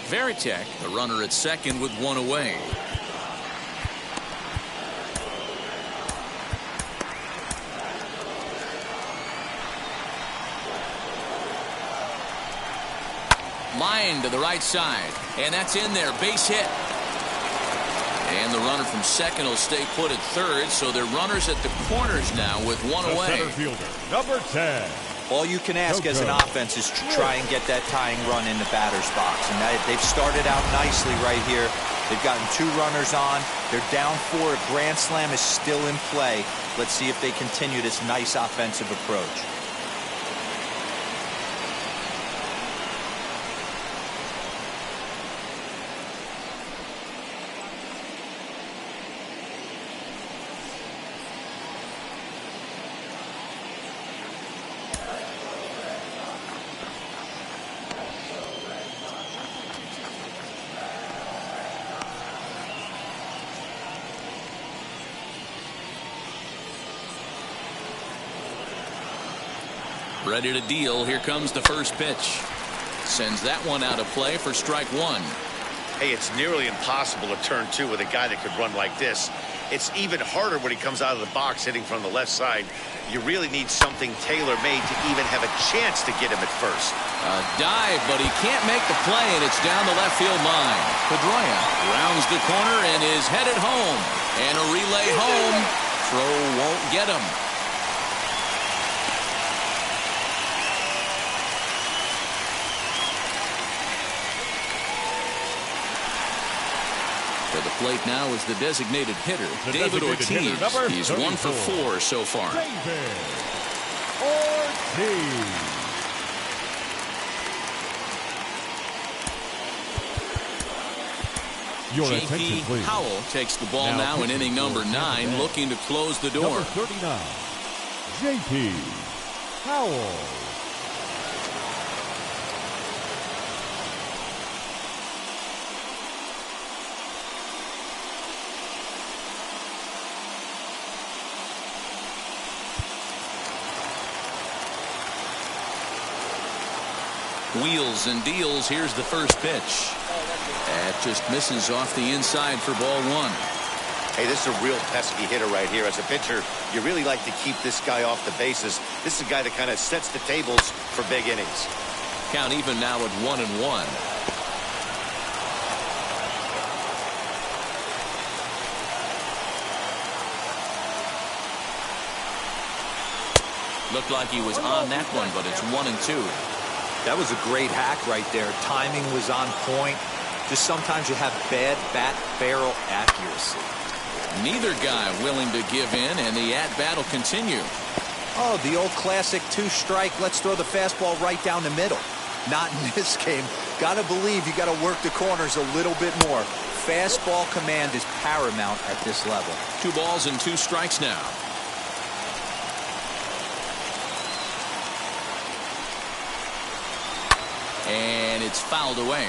A: Varitek, the runner at second with one away. Line to the right side. And that's in there. Base hit. And the runner from second will stay put at third, so they're runners at the corners now with one
C: The
A: away.
C: center fielder, number 10.
D: All you can ask as an offense is to try and get that tying run in the batter's box. And they've started out nicely right here. They've gotten 2 runners on. They're down 4. A grand slam is still in play. Let's see if they continue this nice offensive approach.
A: Ready to deal. Here comes the first pitch. Sends that one out of play for strike 1.
B: Hey, it's nearly impossible to turn 2 with a guy that could run like this. It's even harder when he comes out of the box hitting from the left side. You really need something tailor-made to even have a chance to get him at first.
A: A dive, but he can't make the play, and it's down the left field line. Pedroia rounds the corner and is headed home. And a relay home. Throw won't get him. To the plate now is the designated hitter, David Ortiz. He's 1 for 4 so far.
C: David Ortiz. Your attention,
A: J.P.
C: please.
A: Howell takes the ball now in inning number 9, looking to close the door.
C: Number 39, J.P. Howell.
A: Wheels and deals. Here's the first pitch. That just misses off the inside for ball 1.
B: Hey, this is a real pesky hitter right here. As a pitcher, you really like to keep this guy off the bases. This is a guy that kind of sets the tables for big innings.
A: Count even now at 1-1. Looked like he was on that one, but it's 1-2.
D: That was a great hack right there. Timing was on point. Just sometimes you have bad bat barrel accuracy.
A: Neither guy willing to give in, and the at-bat will continue.
D: Oh, the old classic 2-strike. Let's throw the fastball right down the middle. Not in this game. Gotta believe you gotta work the corners a little bit more. Fastball command is paramount at this level.
A: 2 balls and 2 strikes now. And it's fouled away.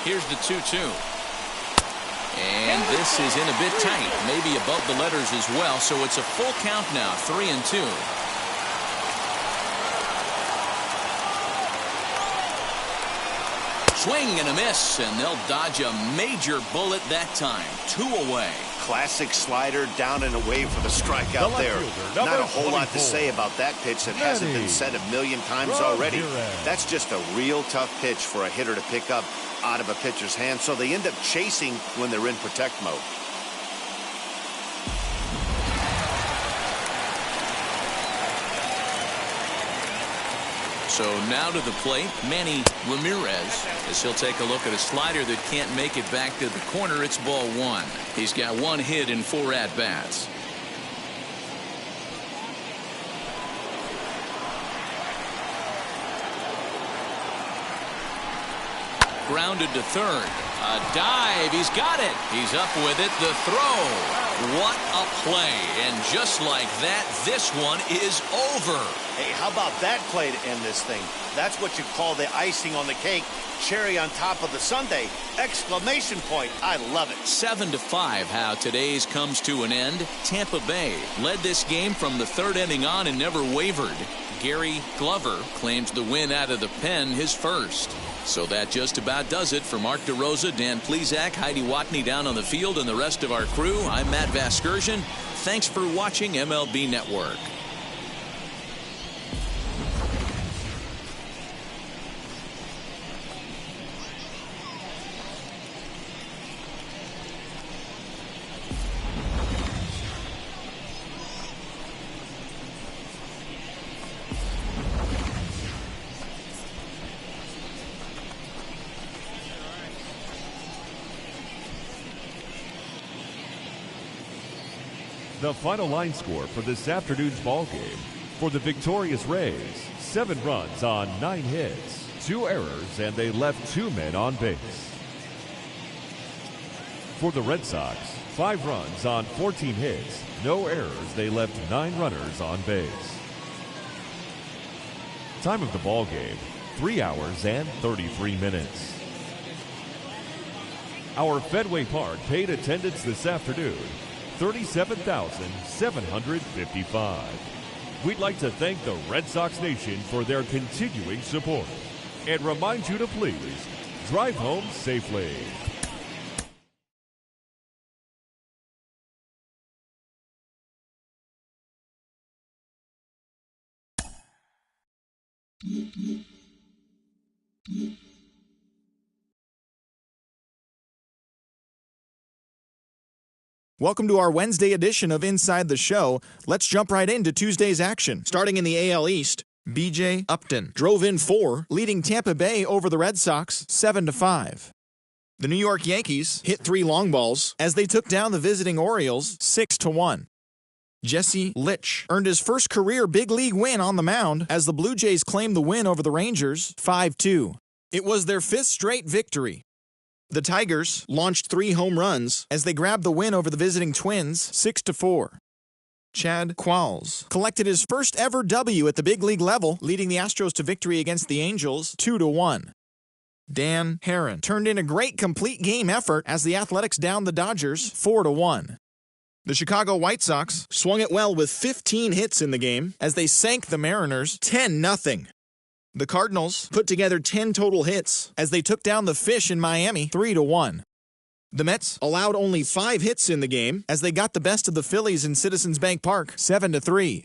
A: Here's the 2-2. And this is in a bit tight, maybe above the letters as well, so it's a full count now, 3-2. Swing and a miss, and they'll dodge a major bullet that time. 2 away.
B: Classic slider down and away for the strikeout there. Not a whole lot to say about that pitch that hasn't been said a million times already. That's just a real tough pitch for a hitter to pick up out of a pitcher's hand, so they end up chasing when they're in protect mode.
A: So now to the plate, Manny Ramirez, as he'll take a look at a slider that can't make it back to the corner. It's ball 1. He's got 1 hit in 4 at-bats. Grounded to third. A dive. He's got it. He's up with it. The throw. What a play. And just like that, this one is over.
B: Hey, how about that play to end this thing? That's what you call the icing on the cake. Cherry on top of the sundae. Exclamation point. I love it.
A: 7-5 how today's comes to an end. Tampa Bay led this game from the 3rd inning on and never wavered. Gary Glover claims the win out of the pen, his first. So that just about does it. For Mark DeRosa, Dan Plesac, Heidi Watney down on the field, and the rest of our crew, I'm Matt Vasgersian. thanks for watching MLB Network.
C: The final line score for this afternoon's ball game for the victorious Rays: 7 runs on 9 hits, 2 errors, and they left 2 men on base. For the Red Sox, 5 runs on 14 hits, no errors, they left 9 runners on base. Time of the ball game, 3 hours and 33 minutes. Our Fenway Park paid attendance this afternoon, 37,755. We'd like to thank the Red Sox Nation for their continuing support and remind you to please drive home safely.
G: Welcome to our Wednesday edition of Inside the Show. Let's jump right into Tuesday's action. Starting in the AL East, B.J. Upton drove in 4, leading Tampa Bay over the Red Sox 7-5. The New York Yankees hit 3 long balls as they took down the visiting Orioles 6-1. Jesse Litch earned his first career big league win on the mound as the Blue Jays claimed the win over the Rangers 5-2. It was their 5th straight victory. The Tigers launched 3 home runs as they grabbed the win over the visiting Twins 6-4. Chad Qualls collected his first ever W at the big league level, leading the Astros to victory against the Angels 2-1. Dan Herron turned in a great complete game effort as the Athletics downed the Dodgers 4-1. The Chicago White Sox swung it well with 15 hits in the game as they sank the Mariners 10-0. The Cardinals put together 10 total hits as they took down the Fish in Miami 3-1. The Mets allowed only 5 hits in the game as they got the best of the Phillies in Citizens Bank Park 7-3.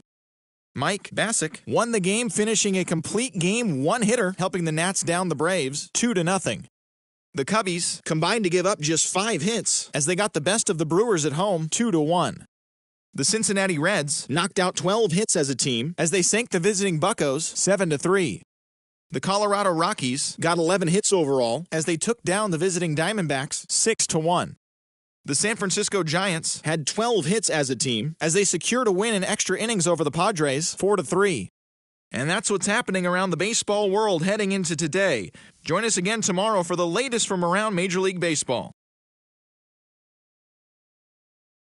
G: Mike Bassick won the game, finishing a complete game one-hitter, helping the Nats down the Braves 2-0. The Cubbies combined to give up just 5 hits as they got the best of the Brewers at home 2-1. The Cincinnati Reds knocked out 12 hits as a team as they sank the visiting Buccos 7-3. The Colorado Rockies got 11 hits overall as they took down the visiting Diamondbacks 6-1. The San Francisco Giants had 12 hits as a team as they secured a win in extra innings over the Padres 4-3. And that's what's happening around the baseball world heading into today. Join us again tomorrow for the latest from around Major League Baseball.